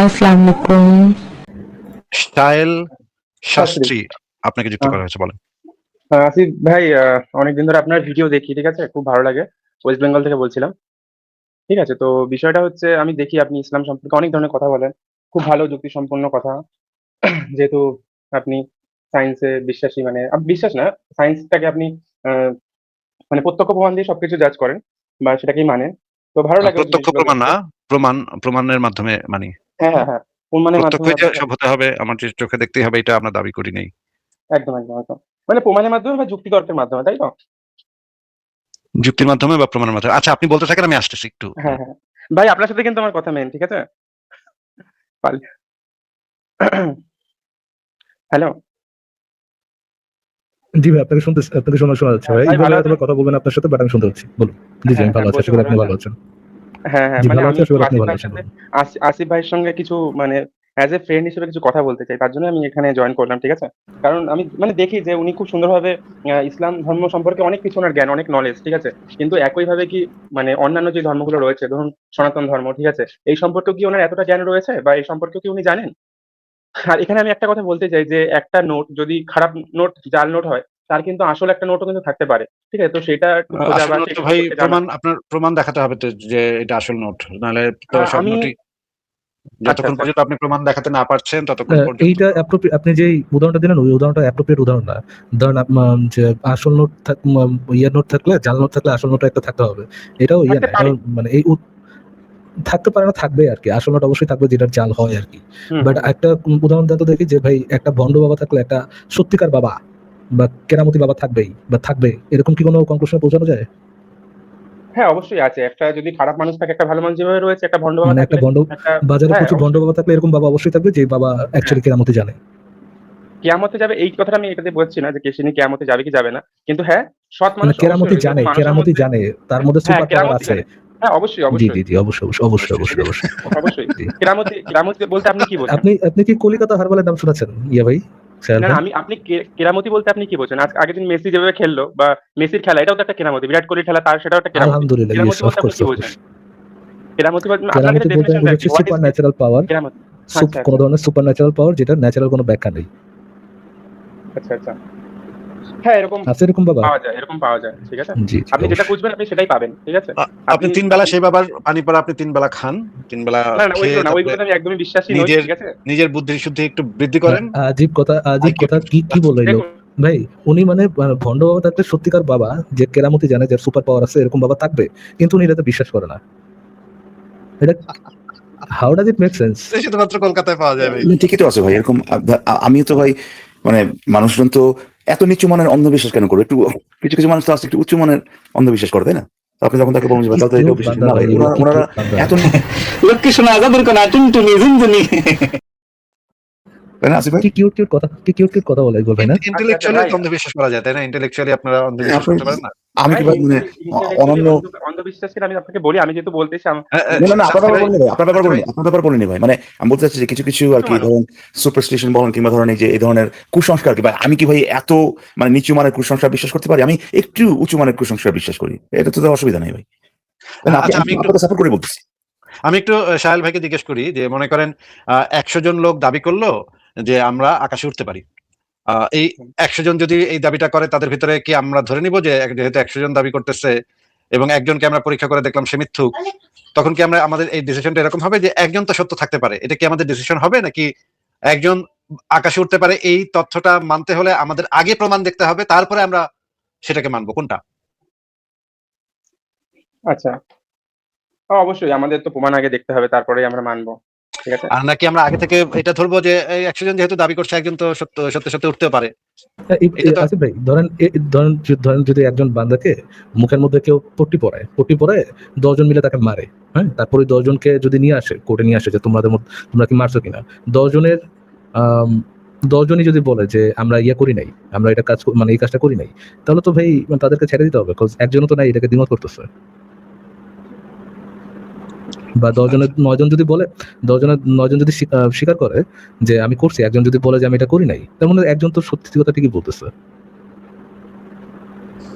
আসসালামু আলাইকুম। সাহেল শাস্ত্রী। শাস্ত্রী আপনাকে যুক্ত করা হয়েছে, বলেন। আসিফ ভাই, অনেকদিন ধরে আপনার ভিডিও দেখি, ঠিক আছে? খুব ভালো লাগে। ওয়েস্ট বেঙ্গল থেকে বলছিলাম। ঠিক আছে? তো বিষয়টা হচ্ছে, আমি দেখি আপনি ইসলাম সম্পর্কে অনেক ধরনের কথা বলেন। খুব ভালো যুক্তিসম্পন্ন কথা। যেহেতু আপনি সায়েন্সে বিশ্বাসী, মানে বিশ্বাস না, সায়েন্সটাকে আপনি আ মানে প্রত্যক্ষ প্রমাণ দিয়ে সবকিছু জাজ করেন বা সেটাকেই মানেন। তো ভালো লাগে ওই প্রত্যক্ষ জিনিসগুলো প্রমাণ দেখতে। না, প্রমাণের মাধ্যমে মানি। হ্যাঁ, হ্যাঁ, হ্যাঁ। প্রমাণের মাধ্যমে প্রত্যক্ষই যে আপনি সব হতে হবে, আমার যে চোখে দেখতেই হবে, এটা আমরা দাবি করি নাই। একদম, একদম, একদম। মানে প্রমাণের মাধ্যমে বা যুক্তিতর্কের মাধ্যমে, তাই তো? যুক্তির মাধ্যমে বা প্রমাণের মাধ্যমে। আচ্ছা, আপনি বলতে থাকেন, আমি আসতেছি একটু। হ্যাঁ, হ্যাঁ। ভাই, আপনার সাথে কিন্তু আমার কথা মেইন, ঠিক আছে? পারলে হ্যালো? জি ভাই, আপনাকে শোনা যাচ্ছে ভাই। ভাই, এইভাবে ভালো আছেন? হয়তোবা কথা বলবেন আপনার সাথে, বাট আমি শুনতে পাচ্ছি। বলুন। জি, হ্যাঁ, আমি ভালো হ্যাঁ, আছি। আশা বলছি করি ভালো আপনি ভালো আছেন? আছেন। হ্যাঁ, হ্যাঁ। জি, মানে ভালো আমি আছি। আশা একটু করি আপনি আসিফ ভালো ভাইয়ের আছেন। সাথে বলুন। আসিফ ভাইয়ের সঙ্গে কিছু মানে অ্যাজ এ ফ্রেন্ড হিসেবে কিছু কথা বলতে চাই। তার জন্য আমি এখানে জয়েন করলাম, ঠিক আছে? কারণ আমি মানে দেখি যে উনি খুব সুন্দরভাবে ইসলাম ধর্ম সম্পর্কে অনেক কিছু উনার জ্ঞান, অনেক নলেজ, ঠিক আছে? কিন্তু একইভাবে কি মানে অন্যান্য যে ধর্মগুলো রয়েছে, ধরুন সনাতন ধর্ম, ঠিক আছে? এই সম্পর্কেও কি উনার এতটা জ্ঞান রয়েছে বা এই সম্পর্কেও কি উনি জানেন? আর এখানে আমি একটা কথা বলতে চাই যে একটা নোট যদি খারাপ নোট, জাল নোট হয়, তার কিন্তু আসল একটা নোটও কিন্তু থাকতে পারে। ঠিক আছে? তো সেটা একটু খোঁজা আসল বা নোট সেই তো ভাই, সম্পর্কে জানা। আপনার প্রমাণ দেখাতে হবে তো যে এটা আসল নোট। নাহলে তো সব আমি নোটই, আচ্ছা, যতক্ষণ আচ্ছা। পর্যন্ত আপনি প্রমাণ দেখাতে না পারছেন ততক্ষণ পর্যন্ত। এইটা আপনি যে উদাহরণটা দিলেন, ওই উদাহরণটা অ্যাপ্রোপ্রিয়েট উদাহরণ না। ধরেন যে আসল নোট ইয়ার নোট থাকলে, জাল নোট থাকলে আসল নোট একটা থাকতে হবে। এটাও ইয়ে থাকতে না। এটা পারে। মানে এই থাকতে পারে না, থাকবে আরকি। আসল নোট অবশ্যই থাকবে, যেটার জাল হয় আরকি। হুম, বাট হুম, হুম। একটা উদাহরণ দেন তো দেখি যে ভাই, একটা ভন্ড বাবা থাকলে একটা সত্যিকার বাবা বা কেরামতি বাবা থাকবেই বা থাকবে, এরকম কি কোনো কনক্লুশনে পৌঁছানো যায়? হ্যাঁ, অবশ্যই আছে। একটা যদি খারাপ মানুষ থাকে, একটা ভালো মানুষ যেভাবে রয়েছে, একটা ভন্ড বাবা মানে একটা থাকলে ভন্ড, একটা বাজারে হ্যাঁ, প্রচুর ভন্ড অবশ্যই। বাবা থাকলে এরকম বাবা অবশ্যই থাকবে, যে বাবা হ্যাঁ, অ্যাকচুয়ালি কেরামতি জানে। কিয়ামতে যাবে এই কথাটা আমি এটাতে বলছি না যে তিনি কিয়ামতে যাবে কি যাবে না। কিন্তু হ্যাঁ, সৎ মানে মানুষ অবশ্যই রয়েছে এবং মানুষের কেরামতি মধ্যে জানে, তার মধ্যে হ্যাঁ, সুপার পাওয়ার কেরামতি আছে। জানে। হ্যাঁ, অবশ্যই, জি, অবশ্যই। জি, জি, অবশ্যই, অবশ্যই, অবশ্যই, নিশ্চয়ই, অবশ্যই, নিশ্চয়ই। অবশ্যই। অবশ্যই। জি। কেরামতি বলতে আপনি কি বোঝেন? আপনি কি কলিকাতা হারবালের নাম শুনেছেন ইয়া ভাই, সাহেল না, না, ভাই? আপনি কেরামতি বলতে আপনি কি বোঝেন? আগের দিন মেসি যেভাবে খেললো বা মেসির খেলা, এটাও তো একটা কেরামতি। বিরাট কোহলির খেলা, সেটাও একটা কেরামতি। আলহামদুলিল্লাহ, ইয়েস, কেরামতি বলতে আপনি অফকোর্স, কি বোঝেন? অফকোর্স। কেরামতি বলতে আপনার কেরামতি কাছে বলতে আমি ডেফিনিশনটা কি? বুঝাচ্ছি হোয়াট ইস সুপার ন্যাচারাল পাওয়ার। কেরামতি? আচ্ছা, কোন আচ্ছা। ধরনের সুপার ন্যাচারাল পাওয়ার যেটা ন্যাচারাল কোনো ব্যাখ্যা নেই। আচ্ছা, আচ্ছা। হ্যাঁ, এরকম আছে এরকম বাবা? পাওয়া যায়, এরকম পাওয়া যায়। ঠিক আছে? জি, জি, আপনি যেটা অবশ্যই। খুঁজবেন আপনি সেটাই পাবেন। ঠিক আছে? আপনি আপনি ৩ বেলা আপনি সেই বাবার পানি পড়া আপনি ৩ বেলা খান। ৩ বেলা না, না, খেয়ে ওইগুলো না। তারপরে ওইগুলোতে আমি একদমই বিশ্বাসী নই। নিজের ঠিক আছে? নিজের বুদ্ধি শুদ্ধি একটু বৃদ্ধি করেন। আজীব আইকিউ কথা, কি বললো এই লোক? দেখুন, ভাই, উনি মানে ভন্ড বাবা থাকলে সত্যিকার বাবা, যে কেরামতি জানে, যার সুপার পাওয়ার আছে, এরকম বাবা থাকবে। কিন্তু উনি এটাতে বিশ্বাস করে না। এটা how does it make sense? শুধুমাত্র কলকাতায় পাওয়া যায় ভাই। ঠিকই তো আছে ভাই, এরকম আমিও তো ভাই, মানে মানুষজন তো এত নিচু মানের অন্ধবিশ্বাস কেন করবে? একটু কিছু কিছু মানুষ তো আছে একটু উঁচু মানের অন্ধবিশ্বাস করে, তাই না? তো আপনি যখন তাকে বলবেন যে ভাই, কি তাহলে তো এটা কিউট বিশ্বাস বান্দা না ভাই, ভাই, এগুলো কি ওনারা কিউট বান্দা। এত লক্ষ্মী শোনা আজাদের কোনা টুনটুনি ঝুনঝুনি। তাই না আসিফ ভাই? কি কিউট কথা বলে এগুলো ভাই, না? আচ্ছা, আচ্ছা ইন্টেলেকচুয়ালি ভাই, তো অন্ধবিশ্বাস করা যায়, তাই না? ইন্টেলেকচুয়ালি আপনারা অন্ধবিশ্বাস আপনি, করতে পারেন না? আমি ভাই, কি ভাই মানে ইন্টেলেকচুয়ালি অনন্য? অন্ধবিশ্বাসকে আমি আপনাকে বলি, আমি যেহেতু বলতেছি না, না, আপনার শাস্ত্রী ব্যাপার ভাই, বলিনি ভাই, শাস্ত্রী ভাই, আপনার ব্যাপার বলিনি ভাই। মানে আমি বলতে চাচ্ছি যে কিছু কিছু আর কিছু কি মানুষ ধরেন সুপারস্টিশন বলেন, কিংবা ধরেন এই যে এই ধরনের কুসংস্কার কি ভাই, আমি কি ভাই এত মানে নিচু মানের কুসংস্কার বিশ্বাস করতে পারি? আমি একটু উঁচু মানের কুসংস্কার বিশ্বাস করি, এটা তো অসুবিধা নেই ভাই। তাই না? আচ্ছা, আপনাকে সাপোর্ট করে বলতেছি। আমি একটু সাহেল ভাইকে জিজ্ঞেস করি যে, মনে করেন ১০০ জন লোক দাবি করলো যে আমরা আকাশে উঠতে পারি। এই ১০০ জন যদি এই দাবিটা করে, তাদের ভিতরে কি আমরা ধরে নিব যে যেহেতু ১০০ জন দাবি করতেছে এবং একজনকে আমরা পরীক্ষা করে দেখলাম সে মিথ্যুক, তখন কি আমাদের এই ডিসিশনটা এরকম হবে যে একজন তো সত্য থাকতে পারে, এটা কি আমাদের ডিসিশন হবে? নাকি একজন আকাশে উঠতে পারে এই তথ্যটা মানতে হলে আমাদের আগে প্রমাণ দেখতে হবে, তারপরে আমরা সেটাকে মানবো, কোনটা? আচ্ছা। অবশ্যই আমাদের তো প্রমাণ আগে দেখতে হবে, তারপরেই আমরা মানবো। ঠিক আছে? আর নাকি আমরা আগে থেকে এটা ধরবো যে এই ১০০ জন যেহেতু দাবি করছে, একজন তো সত্যি উঠতে পারে? এটা তো আসিফ ভাই, ধরেন যদি একজন বান্দাকে মুখের মধ্যে কেউ পট্টি পরে ১০ জন মিলে তাকে মারে, হ্যাঁ? তারপরে ১০ জনকে যদি নিয়ে আসে, কোর্টে নিয়ে আসে যে তোমরা কি মারছো কিনা? ১০ জনের ১০ জনই যদি বলে যে আমরা করি নাই, আমরা এটা মানে এই কাজটা করি নাই, তাহলে তো ভাই তাদেরকে ছেড়ে দিতে হবে। কজ একজনও তো নাই এটাকে দ্বিমত করতেছে। বা ১০ জনের ৯ জন যদি বলে, ১০ জনের ৯ জন যদি স্বীকার করে যে আমি করছি, একজন যদি বলে যে আমি এটা করি নাই, তার মানে একজন তো সত্যি কথা ঠিকই বলতেছে।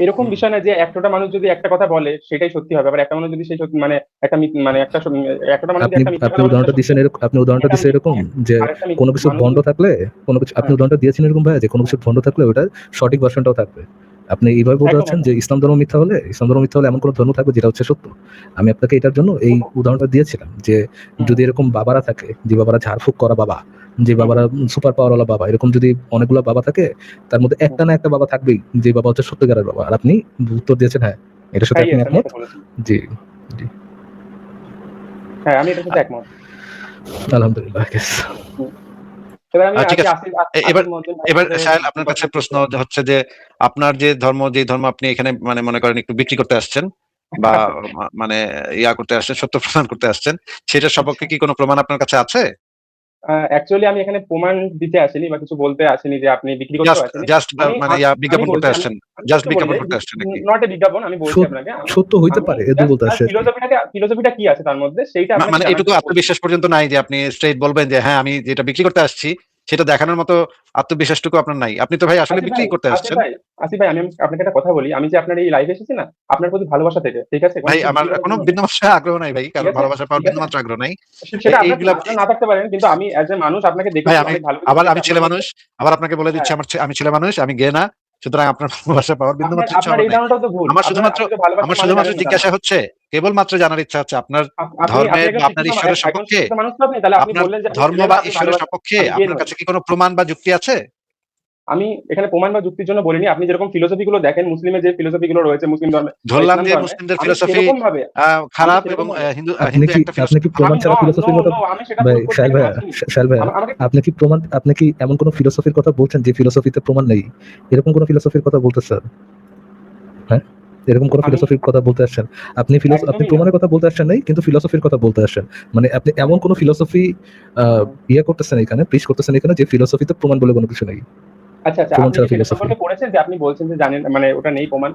এরকম বিষয় না যে একটা মানুষ যদি একটা কথা বলে সেটাই সত্যি হবে, আবার একটা মানুষ যদি সেই মানে একটা মানে একটা মানুষ যদি আপনি একটা মিথ্যা আপনি কথা বলে উদাহরণটা সেটা দিচ্ছেন সত্যি। এরকম, আপনি উদাহরণটা এটা দিচ্ছেন এরকম যে আরেকটা কোনো কিছু মানুষ ভণ্ড থাকলে কোনো কিছু, আপনি হ্যাঁ, উদাহরণটা দিয়েছেন এরকম ভাইয়া যে কোনো কিছু ভণ্ড থাকলে ওটা সঠিক ভার্সনটাও থাকবে। আপনি এইভাবে বলতে একদম চাচ্ছেন যে একদম ইসলাম ধর্ম মিথ্যা হলে এমন কোনো ধর্ম থাকবে যেটা হচ্ছে সত্য। আমি আপনাকে এটার জন্য এই উদাহরণটা দিয়েছিলাম যে যদি এরকম বাবারা থাকে, যে বাবারা ঝাড়ফুঁক করা বাবা, যে বাবারা সুপার পাওয়ারওয়ালা বাবা, এরকম যদি অনেকগুলো বাবা থাকে, তার মধ্যে একটা না একটা বাবা থাকবেই যে বাবা হচ্ছে সত্যিকারের বাবা। আর আপনি উত্তর দিয়েছেন হ্যাঁ, এটার সাথে হ্যাঁ আপনি yes, আমি একমত? এটা বলেছি। জি, জি, হ্যাঁ, আমি এটার সাথে একমত। আলহামদুলিল্লাহ। হুম। এবার আমি ঠিক আছে। এবার আসিফ মজ্জুম ভাইয়ের এবার সাথে সাহেল কিছু আপনার কথা কাছে বলতে প্রশ্ন চাই। হচ্ছে যে আপনার যে ধর্ম আপনি এখানে মানে মনে করেন একটু বিক্রি করতে আসছেন বা মানে ইয়া করতে আসছেন, সত্য প্রমাণ করতে আসছেন, সেটার সপক্ষে কি কোনো প্রমাণ আপনার কাছে আছে? অ্যাকচুয়ালি আমি এখানে প্রমাণ দিতে আসিনি বা কিছু বলতে আসিনি যে আপনি বিক্রি করতেও জাস্ট আসেনি। জাস্ট আমি মানে আ ইয়া আমি বিজ্ঞাপন করতে বলছি আসছেন, আমি জাস্ট একটু বলি বিজ্ঞাপন করতে আসছেন নাকি? নট এ বিজ্ঞাপন আমি বলছি আপনাকে। সত্য হইতে পারে, এ জাস্ট বলতে আসছে আর কি। ফিলোসফিটা কি আছে তার মধ্যে সেইটা আপনাকে মানে জানার এটুকু জন্য বলছি। আত্মবিশ্বাস পর্যন্ত নাই যে আপনি স্ট্রেইট বলবেন যে হ্যাঁ আমি যেটা বিক্রি করতে আসছি সেটা দেখানোর মতো আত্মবিশ্বাসটুকু আপনার নাই। আপনি তো ভাই আসলে আসিফ বিক্রি ভাই, করতে আসিফ আসছেন। ভাই, আসিফ ভাই, আমি আপনাকে একটা কথা বলি। আমি যে আপনার এই লাইভে এসেছি না, আপনার প্রতি ভালোবাসা থেকে। ঠিক আছে? কোনো ভাই কিছু আমার বিক্রি করার কোনো জন্য না। বিন্দুমাত্র আগ্রহ নাই ভাই। ঠিক কারণ আছে? ভালোবাসা ঠিক পাওয়ার আছে? বিন্দুমাত্র আগ্রহ নাই। সেটা আপনার এইগুলা আপনার না থাকতে পারেন, কিন্তু আমি অ্যাজ এ মানুষ আপনাকে ভাই দেখেছি, আমি অনেক ভালো কিছু আবার দেখেছি আমি ছেলে আপনার মধ্যে। মানুষ, আবার আপনাকে বলে দিচ্ছি হ্যাঁ, আমি ছেলে মানুষ, আমি গে না। সুতরাং আপনার ভালোবাসা পাওয়ার আপনার বিন্দুমাত্র আপনার ইচ্ছা এই নাই। ধারণাটাও তো ভুল। আমার শুধুমাত্র আপনি তো ভালোবাসার মানে জানেন না তা না। জিজ্ঞাসা হচ্ছে, কেবলমাত্র জানার ইচ্ছা হচ্ছে আপনার আপনি ধর্মের বা একজন আপনার শিক্ষিত ঈশ্বরের একজন সপক্ষে, শিক্ষিত মানুষ তো আপনি। তাহলে আপনি আপনার বললেন যে আপনি ধর্ম ছেলে বা না, আপনি ঈশ্বরের ভালোবাসেন। সপক্ষে আমি গে আপনার নই। কাছে কি কোনো প্রমাণ বা যুক্তি আছে? আমি এখানে প্রমাণ বা যুক্তির জন্য বলিনি। আপনি যেরকম ফিলোসফি গুলো দেখেন, মুসলিমের যে ফিলোসফি গুলো রয়েছে মুসলিম ধর্মে বা ধরলাম ইসলাম যে ধর্মে, মুসলিমদের আমি ফিলোসফি সেরকম ভাবে আমি খারাপ এবং সেরকম ভাবে হিন্দু একটা আপনি কি ফিলোসফি প্রমাণ আমি ছাড়া ফিলোসফির কথা, আমি সেটা ভাই প্রুভ করতে শাহেল এখানে ভাইয়া, আসিনি। শাহেল ভাইয়া, আমাকে আপনি কি এমন কোন ফিলোসফির কথা বলছেন যে ফিলোসফিতে প্রমাণ নেই? এরকম কোন ফিলোসফির কথা বলতেছেন? হ্যাঁ, এরকম কোন আমি ফিলোসফির কথা বলতে আসছেন? আপনি একদমই না। প্রমাণের কথা বলতে আসছেন নাই, কিন্তু ফিলোসফির কথা বলতে আসছেন। মানে আপনি এমন কোন ফিলোসফি ইয়ে করতেছেন এখানে, প্রিচ করতেছেন এখানে যে ফিলোসফিতে প্রমাণ বলে কোনো কিছু নেই। আচ্ছা, আচ্ছা, প্রমাণ আপনি ছাড়া কি সেটা ফিলোসফি। সম্পর্কে পড়েছেন যে আপনি বলছেন যে জানেন মানে ওটা নেই প্রমাণ?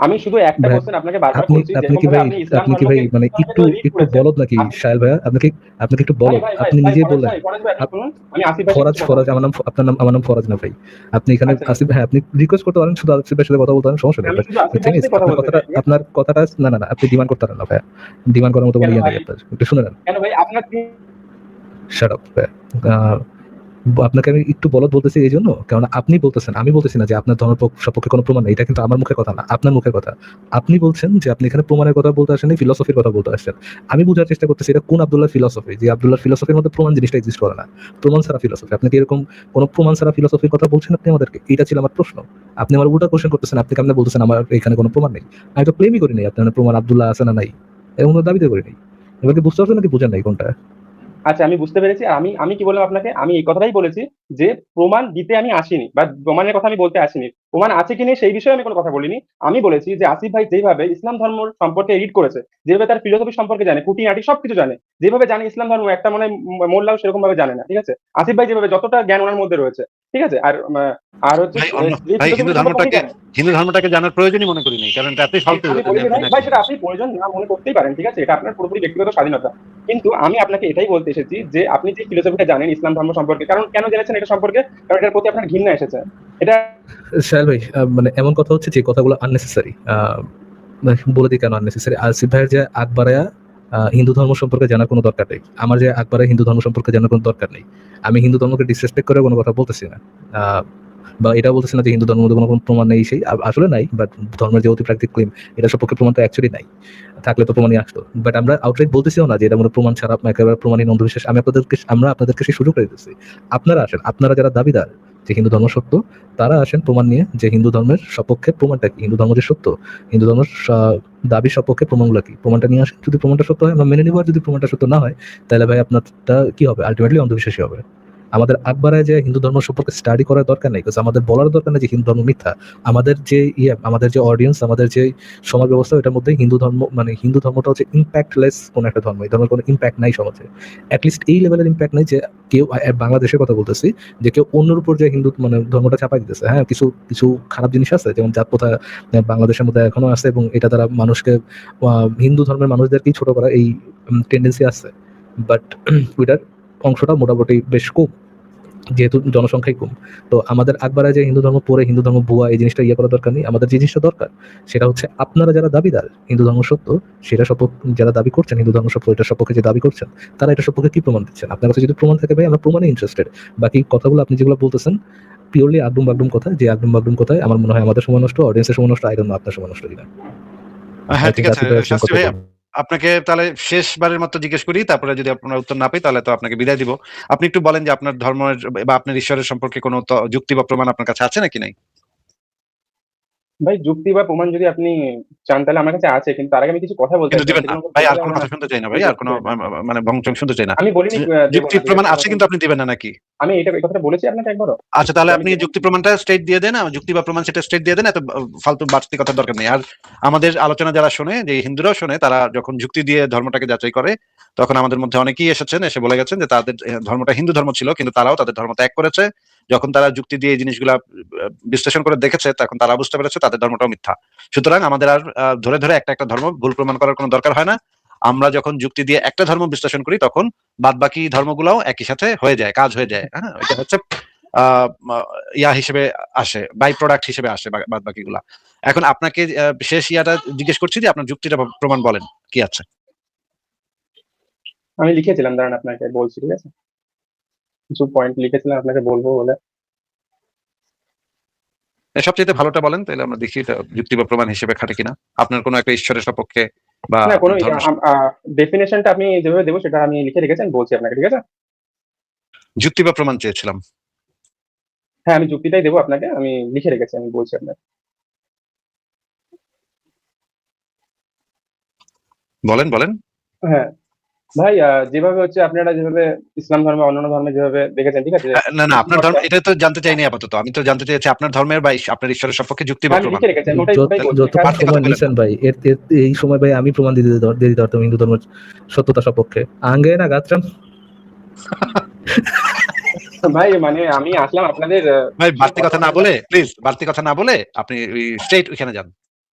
আমি শুধু একটা ভাই, কোশ্চেন আপনাকে বারবার আপনি করছি, আপনি যেরকম কি ভাবে ভাই আপনি ইসলাম আপনি কি ভাই ধর্মকে মানে তো রিড একটু করেছেন। বলদ নাকি আপনি শাহেল ভাইয়া? আপনি কি একটু ভাই, বলদ? ভাই, ভাই, আপনি ভাই, নিজেই বললেন। ফরাজ ভাই, আপনি আপ- শুনুন। আমি আসিফ ভাইয়ের সাথে ফরাজ কিছু কথা ফরাজ বলতে আমার চাই। নাম, আমার নাম ফরাজ না ভাই। আপনি এখানে আচ্ছা, আসিফ, হ্যাঁ আপনি রিকোয়েস্ট করতে পারেন, শুধু আসিফ ভাইয়ের সাথে কথা বলতে পারেন, সমস্যা নেই। আমি বাট শুধু আসিফ থিং ভাইয়ের ইজ সাথে কথা বলতে চাই। ঠিক আছে? আপনার কথাটা না আপনি ডিমান্ড করতে পারেন না ভাইয়া। ডিমান্ড করার মতো কোনো কেন ইয়ে ভাই? নেই আপনার, একটু শুনে নেন। কেন ভাই? আপনার কি শাট আপ ভাইয়া। আপনাকে আমি একটু বলদ বলতেছি এই জন্য, কারণ আপনি বলতেছেন, আমি বলতেছি না যে আপনার ধর্মের সপক্ষে কোনো প্রমাণ নেই। এটা কিন্তু আমার মুখের কথা না, আপনার মুখের কথা। আপনি বলছেন যে আপনি এখানে প্রমাণের কথা বলতে আসেন, ফিলোসফির কথা বলতে আসছেন। আমি বোঝার চেষ্টা করতেছি এটা কোন আব্দুল্লাহ ফিলোসফি, যে আব্দুল্লাহ ফিলোসফির মধ্যে প্রমাণ জিনিসটা এক্সিস্ট করে না। প্রমাণ ছাড়া ফিলোসফি, আপনি কি এরকম কোন প্রমাণ ছাড়া ফিলোসফির কথা বলছেন আপনি আমাদেরকে? এটা ছিল আমার প্রশ্ন। আপনি আমার উল্টা কোশ্চেন করতেছেন, আপনি কেমনে বলতেছেন আমার এখানে কোনো প্রমাণ নেই? আমি তো ক্লেমই করি নাই আপনার প্রমাণ আব্দুল্লাহ আছে না নাই, এরকম কোনো দাবিতে করি নাই। এবার কি বুঝতে পারছেন নাকি বুঝেন নাই কোনটা? আচ্ছা, আমি বুঝতে পেরেছি। আমি আমি কি বললাম আপনাকে? আমি এই কথাটাই বলেছি যে প্রমাণ দিতে আমি আসিনি বা প্রমাণের কথা আমি বলতে আসিনি। প্রমাণ আছে কি নেই সেই বিষয়ে আমি কোনো কথা বলিনি। আমি বলেছি যে আসিফ ভাই যেভাবে ইসলাম ধর্ম সম্পর্কে রিড করেছে, যেভাবে তার ফিলোসফি সম্পর্কে জানে, খুঁটিনাটি সবকিছু জানে। যেভাবে জানে ইসলাম ধর্ম একটা মনে হয় মোল্লাও সেরকম ভাবে জানে না। ঠিক আছে? আসিফ ভাই যেভাবে যতটা জ্ঞান উনার মধ্যে রয়েছে। ঠিক আছে? আর হচ্ছে ভাই যে ভাই ফিলোসফি সম্পর্কে উনি জানে। হিন্দু ধর্মটাকে জানার প্রয়োজনই মনে করি নাই। কারণ এটা এতই ফালতু আমি যে বলিনি আপনি ভাই, না ভাই করেন। সেটা আপনি প্রয়োজন না মনে করতেই পারেন। ঠিক আছে? এটা আপনার পুরোপুরি ব্যক্তিগত স্বাধীনতা। কিন্তু আমি আপনাকে এটাই বলতে এসেছি যে আপনি যে ফিলোসফিটা জানেন ইসলাম ধর্ম সম্পর্কে, কারণ কেন জেনেছেন এটা সম্পর্কে? কারণ এটার প্রতি আপনার ঘৃণা এসেছে। এটা শাহেল ভাই, মানে এমন কথা হচ্ছে যে কথাগুলো আননেসেসারি। বলে দিই কেন আননেসেসারি। আসিফ ভাইয়ের যে আকবরায়া হিন্দু ধর্ম সম্পর্কে জানার কোনো দরকার নেই, আমার যে আকবরায়া হিন্দু ধর্ম সম্পর্কে জানার কোনো দরকার নেই। আমি হিন্দু ধর্মকে ডিসরেসপেক্ট করে কোনো কথা বলতেছি না, বা এটা বলতেছি না যে হিন্দু ধর্মের মধ্যে কোনো প্রমাণ নেই। সেই আসলে নাই, বাট ধর্মের যে অতিপ্রাকৃতিক ক্লেম, এটা সম্পর্কে প্রমাণ তো অ্যাকচুয়ালি নাই। থাকলে তো প্রমাণই আসতো। বাট আমরা আউটরাইট বলতেছিও না যে এটা মনে প্রমাণ ছাড়া একেবারে প্রমাণহীন অন্ধবিশ্বাস। আমরা আপনাদেরকে সেই সুযোগ করে দিচ্ছি। আপনারা আসেন, আপনারা যারা দাবিদার যে হিন্দু ধর্ম সত্য, তারা আসেন প্রমাণ নিয়ে যে হিন্দু ধর্মের সপক্ষে প্রমাণটা কি, হিন্দু ধর্ম যে সত্য, হিন্দু ধর্মের দাবির সপক্ষে প্রমাণগুলো কি, প্রমাণটা নিয়ে আসেন। যদি প্রমাণটা সত্য হয় আমরা মেনে নিব, আর যদি প্রমাণটা সত্য না হয় তাহলে ভাই আপনারটা কি হবে, আলটিমেটলি অন্ধবিশ্বাসী হবে। আমাদের আকবরায় যে হিন্দু ধর্ম সম্পর্কে স্টাডি করার দরকার নেই, আমাদের বলার দরকার নেই যে হিন্দু ধর্ম মিথ্যা। আমাদের যে আমাদের যে অডিয়েন্স, আমাদের যে সমাজ ব্যবস্থা, এটার মধ্যে হিন্দু ধর্ম মানে হিন্দু ধর্মটা হচ্ছে ইম্প্যাক্টলেস কোন একটা ধর্ম। এই ধর্মের কোনো ইম্প্যাক্ট নাই সমাজে, অ্যাটলিস্ট এই লেভেলের ইম্প্যাক্ট নাই যে কেউ, বাংলাদেশের কথা বলতেছি, যে কেউ অন্যের উপর যে হিন্দু মানে ধর্মটা চাপাই দিতেছে। হ্যাঁ, কিছু কিছু খারাপ জিনিস আছে, যেমন জাত প্রথা বাংলাদেশের মধ্যে এখনো আছে, এবং এটা দ্বারা মানুষকে হিন্দু ধর্মের মানুষদেরকেই ছোট করা এই টেন্ডেন্সি আছে। বাট ওইটার অংশটা মোটামুটি বেশ কম। যেহেতু জনসংখ্যাই কম। তো আমাদের আকবারে যে হিন্দু ধর্ম পড়ে হিন্দু ধর্ম ভুয়া এই জিনিসটা ইয়ে করা দরকার নেই। আমাদের যে জিনিসটা দরকার সেটা হচ্ছে আপনারা যারা দাবিদার হিন্দু ধর্ম সত্য, সেটা যারা দাবি করছেন হিন্দু ধর্ম সত্য, এটার সপক্ষে যে দাবি করছেন তারা এটা সপক্ষে কি প্রমাণ দিচ্ছেন? আপনার কাছে যদি প্রমাণ থাকে ভাই আমরা প্রমাণে ইন্টারেস্টেড। বাকি কথাগুলো আপনি যেগুলো বলতেছেন পিওরলি আগডুম বাগডুম কথা, যে আগডুম বাগডুম কথায় আমার মনে হয় আমাদের সময় নষ্ট, অডিয়েন্সের সময় নষ্ট, আই ডোন্ট নো আপনার সময় নষ্ট কিনা। হ্যাঁ I ঠিক think আছে আসিফ ভাই একজন শাস্ত্রী কথা ভাই, বলবেন। আপনাকে তাহলে শেষবারের মতো জিজ্ঞেস করি, তারপরে যদি আপনার উত্তর না পাই তাহলে তো আপনাকে বিদায় দিব। আপনি একটু বলেন যে আপনার ধর্মের বা আপনার ঈশ্বরের সম্পর্কে কোনো যুক্তি বা প্রমাণ আপনার কাছে আছে নাকি নাই? ভাই যুক্তি বা প্রমাণ যদি আপনি চান তাহলে আমার কাছে আছে, কিন্তু তার আগে আমি কিছু কথা বলতে কিন্তু চাই, দিবেন না সেগুলো ভাই, আর বলে কোনো আমার কথা শুনতে চাই না ভাই, বুঝতে আর কোনো পারছেন। মানে ভংচং শুনতে চাই না। আমি বলিনি দেবো যুক্তি না, ঠিক প্রমাণ আছে? আছে কিন্তু আপনি দিবেন না নাকি? আমি এই কথাটা বলেছি আপনাকে একবারও। আচ্ছা তাহলে আমি আপনি যুক্তি প্রমাণটা স্টেট দিয়ে দেন, যুক্তি বা প্রমাণ সেটা স্টেট দিয়ে দেন, এত ফালতু বাড়তি কথার দরকার নেই। আর আমাদের আলোচনা যারা শোনে, যে হিন্দুরাও শোনে, তারা যখন যুক্তি দিয়ে ধর্মটাকে যাচাই করে, তখন আমাদের মধ্যে অনেকেই এসেছেন, এসে বলে গেছেন যে তাদের ধর্মটা হিন্দু ধর্ম ছিল, কিন্তু তারাও তাদের ধর্ম ত্যাগ করেছে। যখন তারা যুক্তি দিয়ে এই জিনিসগুলা বিশ্লেষণ করে দেখেছে, তখন তারা বুঝতে পেরেছে তাদের ধর্মটাও মিথ্যা। সুতরাং আমাদের আর ধরে ধরে একটা একটা ধর্ম ভুল প্রমাণ করার কোনো দরকার হয় না। আমরা যখন যুক্তি দিয়ে একটা ধর্ম বিশ্লেষণ করি, তখন বাদ বাকি ধর্মগুলাও একই সাথে হয়ে যায়, কাজ হয়ে যায়। হ্যাঁ, এটা হচ্ছে আহ ইয়া হিসেবে আসে, বাই প্রোডাক্ট হিসেবে আসে বাদ বাকিগুলা। এখন আপনাকে শেষ ইয়াটা জিজ্ঞেস করছি যে আপনার যুক্তিটা প্রমাণ বলেন কি আছে। আমি লিখেছিলাম, দাঁড়ান আপনাকে বলছি, ঠিক আছে? কিছু পয়েন্ট লিখেছিলাম আপনাকে বলবো বলে। সবচেয়ে ভালোটা বলেন, তাহলে আমরা দেখি এটা যুক্তি বা প্রমাণ হিসেবে খাটে কিনা, আপনার কোনো একটা ঈশ্বরের সপক্ষে বা না, কোনো ধর্ম। ডেফিনেশনটা আপনি যেভাবে দেবো সেটা আমি লিখে রেখেছি, আমি বলছি আপনাকে, ঠিক আছে? যুক্তি বা প্রমাণ চেয়েছিলাম, হ্যাঁ, আমি যুক্তিটাই দেবো আপনাকে, আমি লিখে রেখেছি, আমি বলছি আপনাকে। বলেন বলেন। হ্যাঁ ভাই, যেভাবে হচ্ছে আপনারা যেভাবে ইসলাম ধর্মে অন্যান্য ধর্মে যেভাবে দেখেছেন, ঠিক আছে? না না, আপনার ধর্ম এটা তো জানতে চাইনি আপাতত, আমি তো জানতে চাইছি আপনার ধর্মের বা আপনার ঈশ্বরের সপক্ষে যুক্তি বা আমি প্রমাণ। লিখে রেখেছি, আমি ওটাই ওটাই বলছি। যতক্ষণ হ্যাঁ, সময় নিছেন ভাই এই সময় ভাই আমি প্রমাণ দিয়ে দিতে পারতাম হিন্দু ধর্মের সত্যতা সপক্ষে। আঙ্গে না গাত্রাম। ভাই মানে আমি আসলাম আপনাদের ভাই বাড়তি কথা না বলে, প্লিজ বাড়তি কথা না বলে আপনি স্ট্রেট ওইখানে যান।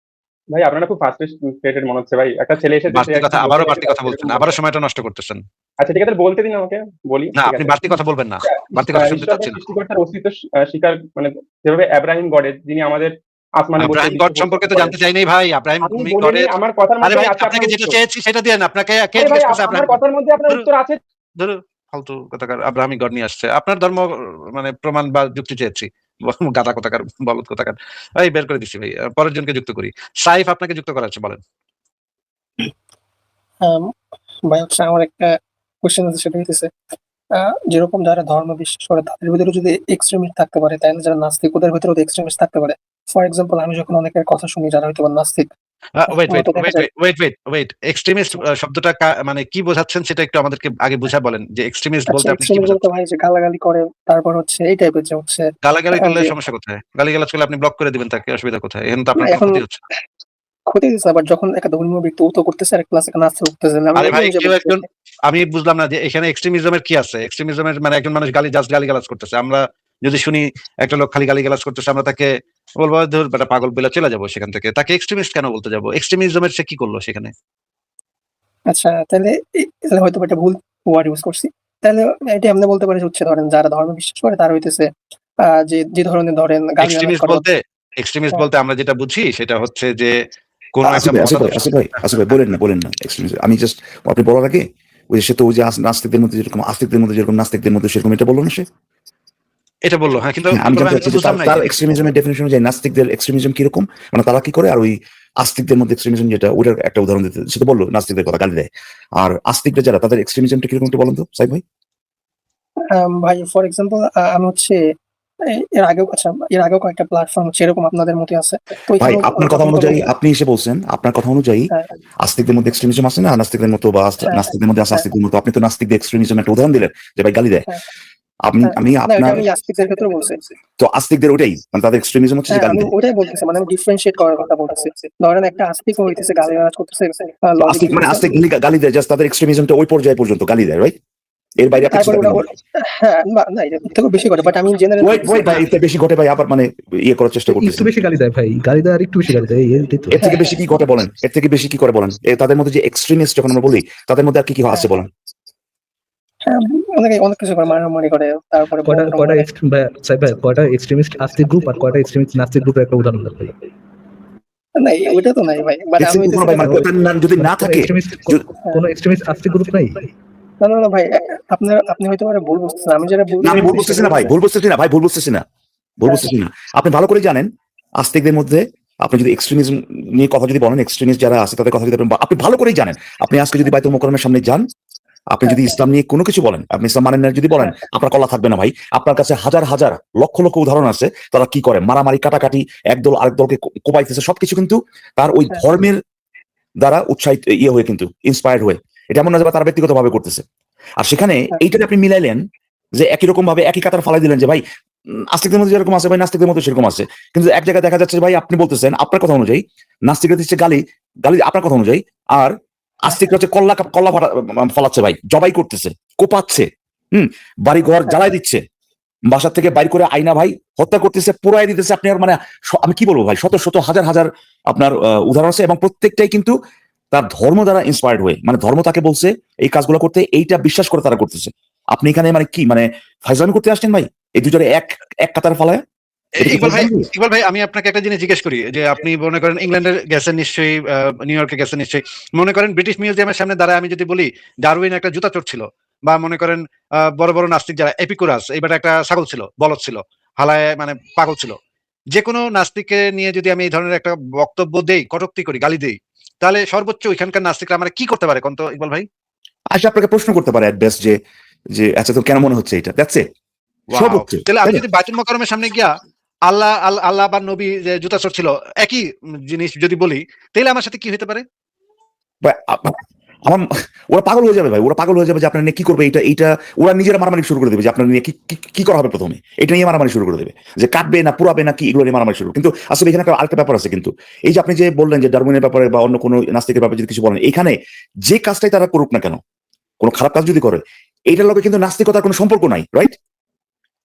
ভাই আপনারা খুব ফার্স্ট্রেটেড মনে হচ্ছে ভাই, একটা ছেলে এসে বাড়তি কথা, আবারও বাড়তি কথা বলছেন, আবারও সময়টা নষ্ট করতেছেন। আচ্ছা ঠিক আছে, বলতে দিন আমাকে, বলি, না, ঠিক আপনি আছে? বাড়তি কথা বলবেন না, বাড়তি কথা শুনতে ঈশ্বর বা চাচ্ছি না। সৃষ্টিকর্তার অস্তিত্ব স্বীকার, মানে যেভাবে আব্রাহিম গডের, যিনি আমাদের আসমানে বসে আব্রাহিম গড সম্পর্কে তো জানতে চাই নাই ভাই, আব্রাহিম আমি বলিনি, গডের। আমার কথার আরে মধ্যে ভাই আছে আপনাকে আপনার যেটা উত্তর। চেয়েছি সেটা দেন, আপনাকে কে আরে ভাই, জিজ্ঞেস করছে আমার আব্রাহিম? কথার মধ্যে আপনার উত্তর আছে। ধরো ফালতু কথাকার, আব্রাহামিক গড নিয়ে আসছে, আপনার ধর্ম মানে প্রমাণ বা যুক্তি চেয়েছি, গাদা কথাকার, বলদ কথাকার। এই বের করে দিচ্ছি ভাই, পরের জনকে যুক্ত করি। সাইফ আপনাকে যুক্ত করা আছে, বলেন। ভাই হচ্ছে আমার একটা কোয়েশ্চেন আছে, সেটা হইতেছে যেরকম যারা ধর্ম বিশ্বাস করে তাদের ভিতরে যদি এক্সট্রিমিস্ট থাকতে পারে, তাহলে যারা নাস্তিক ওদের ভিতরে এক্সট্রিমিস্ট থাকতে পারে। ফর এক্সাম্পল, আমি যখন অনেকের কথা শুনি যারা হয়তো বা নাস্তিক, ওয়েট ওয়েট তো দেখা ওয়েট যায় ওয়েট ওয়েট ওয়েট এক্সট্রিমিস্ট শব্দটা মানে কি বোঝাচ্ছেন সেটা একটু আমাদেরকে আগে বুঝা বলেন, যে এক্সট্রিমিস্ট আচ্ছা বলতে আপনি কি এক্সট্রিমিস্ট বলতে বোঝাচ্ছেন? ভাই যে গালাগালি করে, তারপর হচ্ছে এই টাইপের যে হচ্ছে গালাগালি করলে যে সমস্যা কোথায়? গালিগালাজ করলে আপনি ব্লক করে দিবেন তাকে, অসুবিধা কোথায়? এখন তো না, আপনার কোনো এখন ক্ষতি হচ্ছে না। ক্ষতি দিচ্ছে। আবার যখন একটা ধর্মীয় ব্যক্তি ও তো করতেছে আর ক্লাসে নাস্তিক করতেছে, আমি আরে ওই ভাই অনুযায়ী কেউ বলতেছি। একজন, আমি বুঝলাম না যে এখানে এক্সট্রিমিজমের কি আছে। এক্সট্রিমিজমের মানে একজন মানুষ গালিগালাজ করতেছে, আমরা যদি শুনি একটা লোক খালি গালিগালাজ করতেছে, আমরা তাকে বলবো ধর বেটা পাগল বলে চলে যাবো সেখান থেকে, তাকে এক্সট্রিমিস্ট কেন বলতে যাবো? এক্সট্রিমিজমের সে কি করলো সেখানে? আচ্ছা তাহলে তাহলে হয়তো একটা ভুল ওয়ার্ড ইউজ করছি। তাহলে এটা এমনি বলতে পারি যে হচ্ছে ধরেন যারা ধর্ম বিশ্বাস করে তারা হইতেছে যে ধরনের ধরেন গালিগালাজ করে। এক্সট্রিমিস্ট হ্যাঁ, বলতে আমরা যেটা বুঝি সেটা হচ্ছে যে কোন আসিফ একটা ভাই, আসিফ ভাই, মতাদর্শ। আসিফ ভাই, বলেন না এক্সট্রিমিজম। আমি জাস্ট আপনি বলার আগে ওই সে তো ওই যে নাস্তিকদের মধ্যে যেরকম আস্তিকদের মধ্যে যেরকম নাস্তিকদের মধ্যে সেরকম এটা বললো না সে। এটা বললো, হ্যাঁ, কিন্তু হ্যাঁ, আমি জানতে আমি চাচ্ছি তো যে বুঝলাম না এই তার জিনিসটা। এক্সট্রিমিজমের ডেফিনেশন অনুযায়ী নাস্তিকদের এক্সট্রিমিজম কিরকম, মানে তারা কি করে, আর ওই আস্তিকদের মধ্যে এক্সট্রিমিজম যেটা, ওটার একটা উদাহরণ দিতে সে তো বললো নাস্তিকদের কথা গালি দেয়। আর আস্তিকরা যারা, তাদের এক্সট্রিমিজমটা কিরকম একটু বলেন তো সাইদ ভাই। ভাই ফর এক্সাম্পল আমি হচ্ছে এর আগেও কয়েকটা প্ল্যাটফর্ম হচ্ছে এরকম আপনাদের মতো আছে, তো ভাই ওইখানেও আপনার কথা কথা অনুযায়ী, বলতে। আপনি এসে বলছেন আপনার কথা অনুযায়ী হ্যাঁ, আস্তিকদের মধ্যে এক্সট্রিমিজম আছে না, নাস্তিকদের মতো, বা হ্যাঁ, নাস্তিকদের মধ্যে আছে হ্যাঁ, আস্তিকদের মতো। আপনি তো নাস্তিকদের এক্সট্রিমিজম একটা উদাহরণ দিলেন যে ভাই গালি দেয়। হ্যাঁ, আমি হ্যাঁ। আমি না, এটা আপনার, আমি আস্তিকদের ক্ষেত্রে বলছি। তো আস্তিকদের ওটাই মানে তাদের এক্সট্রিমিজম হচ্ছে যে হ্যাঁ, গালি আমি দেয়। ওটাই বলতেছি, মানে আমি ডিফারেন্সিয়েট করার কথা বলতেছি। ধরেন একটা আস্তিক হইতেছে গালিগালাজ করতেছে, তো লজিক আস্তিক মানে দিতেছে, আস্তিক গালি দেয়, জাস্ট তাদের এক্সট্রিমিজমটা ওই পর্যায়ে পর্যন্ত গালি দেয়, রাইট? এর বাইরে আপনি কিছু তারপরে দেখেন না। হ্যাঁ, না এটা থেকে বেশি করে, বাট আমি জেনারেল ওয়েট বলতেছি। ওয়েট ভাই, এর থেকে বেশি ঘটে ভাই, আবার মানে ইয়ে করার চেষ্টা একটু করতেছেন। বেশি গালি দেয় ভাই, গালি দেয় আর একটু বেশি গালি দেয়, এইটাই তো। এর থেকে বেশি কি ঘটে বলেন, এর থেকে বেশি কি করে বলেন? তাদের মধ্যে যে এক্সট্রিমিস্ট যখন আমরা বলি, তাদের মধ্যে আর কি কি আছে বলেন? হ্যাঁ, অনেক কিছু করে, মারামারি করে, তারপরে কয়টা বোম-টোম কয়টা মারে। সাহেব ভাই, কয়টা এক্সট্রিমিস্ট আস্তিক গ্রুপ আর কয়টা এক্সট্রিমিস্ট নাস্তিক গ্রুপের একটা উদাহরণ দেন ভাই। না, ওইটা তো নাই ভাই। বাট দেখছেন আমি কখনো হইতেছি ভাই, যে মানে ওটা যদি মানে না কোনো থাকে, এক্সট্রিমিস্ট হ্যাঁ, কোনো এক্সট্রিমিস্ট আস্তিক গ্রুপ নাই। না ভাই, আপনি হয়তো পারে ভুল বুঝতেছেন। আমি যেটা না আমি ভুল বলতেছি বুঝতেছি সেটা না ভাই, হচ্ছে ভুল বুঝতেছি না ভাই, ভুল বুঝতেছি না, ভুল বুঝতেছি না। আপনি ভালো করে জানেন আস্তিকদের মধ্যে আপনি যদি এক্সট্রিমিজম নিয়ে কথা যদি বলেন, এক্সট্রিমিস্ট যারা আছে তাদের কথা যদি আপনি ভালো করেই জানেন। আপনি আজকে যদি বাইতুল মোকাররমের সামনে যান, আপনি যদি ইসলাম নিয়ে কোনো কিছু বলেন, আপনি ইসলাম মানেন না যদি বলেন, আপনার কলা থাকবে না ভাই। আপনার কাছে হাজার হাজার লক্ষ লক্ষ উদাহরণ আছে তারা কি করে, মারামারি কাটাকাটি, একদল আরেক দলকে কোপাইতেছে, সবকিছু কিন্তু তার ওই ধর্মের দ্বারা উৎসাহিত হয়ে, কিন্তু ইন্সপায়ার্ড হয়ে। এটা এমন না যে তারা ব্যক্তিগত ভাবে করতেছে। আর সেখানে এইটাকে আপনি মিলাইলেন যে একই রকম ভাবে একই কাতার ফালাই দিলেন যে ভাই আস্তিকদের মধ্যে যেরকম আছে ভাই নাস্তিকদের মধ্যে সেরকম আছে। কিন্তু এক জায়গায় দেখা যাচ্ছে ভাই আপনি বলতেছেন আপনার কথা অনুযায়ী নাস্তিকরা দিচ্ছে গালি, গালি আপনার কথা অনুযায়ী, আর আস্তিকরা হচ্ছে কল্লা ফলাচ্ছে ভাই, জবাই করতেছে, কোপাচ্ছে, বাড়ি ঘর জ্বালাই দিচ্ছে, বাসা থেকে বাইর করে আয়না ভাই হত্যা করতেছে, পোড়াই দিতেছে। আপনি আর মানে আমি কি বলবো ভাই, শত শত হাজার হাজার আপনার উদাহরণ আছে, এবং প্রত্যেকটাই কিন্তু তার ধর্ম দ্বারা ইন্সপায়ার্ড হয়ে, মানে ধর্ম তাকে বলছে এই কাজগুলো করতে, এইটা বিশ্বাস করে তারা করতেছে। আপনি এখানে মানে কি মানে ফাইজলামি করতে আসছেন ভাই, এই দুজনে এক কাতার ফালায়? ইকবাল ভাই, আমি আপনাকে একটা জিনিস জিজ্ঞেস করি যে আপনি মনে করেন ইংল্যান্ডে গেছেন নিশ্চয়ই, নিউ ইয়র্কে গেছেন নিশ্চয়ই, মনে করেন ব্রিটিশ মিউজিয়ামের সামনে দাঁড়ায় আমি যদি বলি ডারউইন একটা জুতা চোর ছিল, বা মনে করেন বড় বড় নাস্তিক যারা এপিকুরাস, এইবার একটা ছাগল ছিল, বলদ ছিল, হালায় মানে পাগল ছিল, যে কোনো নাস্তিককে নিয়ে যদি আমি এই ধরনের একটা বক্তব্য দেই, কটূক্তি করি, গালি দেই, তাহলে সর্বোচ্চ ওইখানকার নাস্তিকরা আমার কি করতে পারে কোন তো ইকবাল ভাই? আচ্ছা, আপনাকে প্রশ্ন করতে পারে এট বেস্ট যে যে আচ্ছা তো কেন মনে হচ্ছে এটা, দ্যাটস ইট, সর্বোচ্চ। তাহলে আমি যদি বাইতুল মোকাররমের সামনে গিয়া আল্লাহ আল্লাহ বা নবী যে জুতা চোর ছিল একই জিনিস যদি বলি, তাহলে আমার সাথে কি হতে পারে? আমার ওরা পাগল হয়ে যাবে ভাই, ওরা পাগল হয়ে যাবে যে আপনার নিয়ে কি করবে, এইটা ওরা নিজেরা মারামারি শুরু করে দেবে যে আপনার নিয়ে কি করা হবে, প্রথমে এটা নিয়ে মারামারি শুরু করে দেবে, যে কাটবে না পুরাবে না কি, এগুলো নিয়ে মারামারি শুরু। কিন্তু আসলে এখানে একটা আরেকটা ব্যাপার আছে, কিন্তু এই যে আপনি যে বললেন যে ডারউইনের ব্যাপারে বা অন্য কোনো নাস্তিকের ব্যাপারে যদি কিছু বলেন, এখানে যে কাজটাই তারা করুক না কেন, কোনো খারাপ কাজ যদি করে, এইটার লগে কিন্তু নাস্তিকতার কোনো সম্পর্ক নাই, রাইট?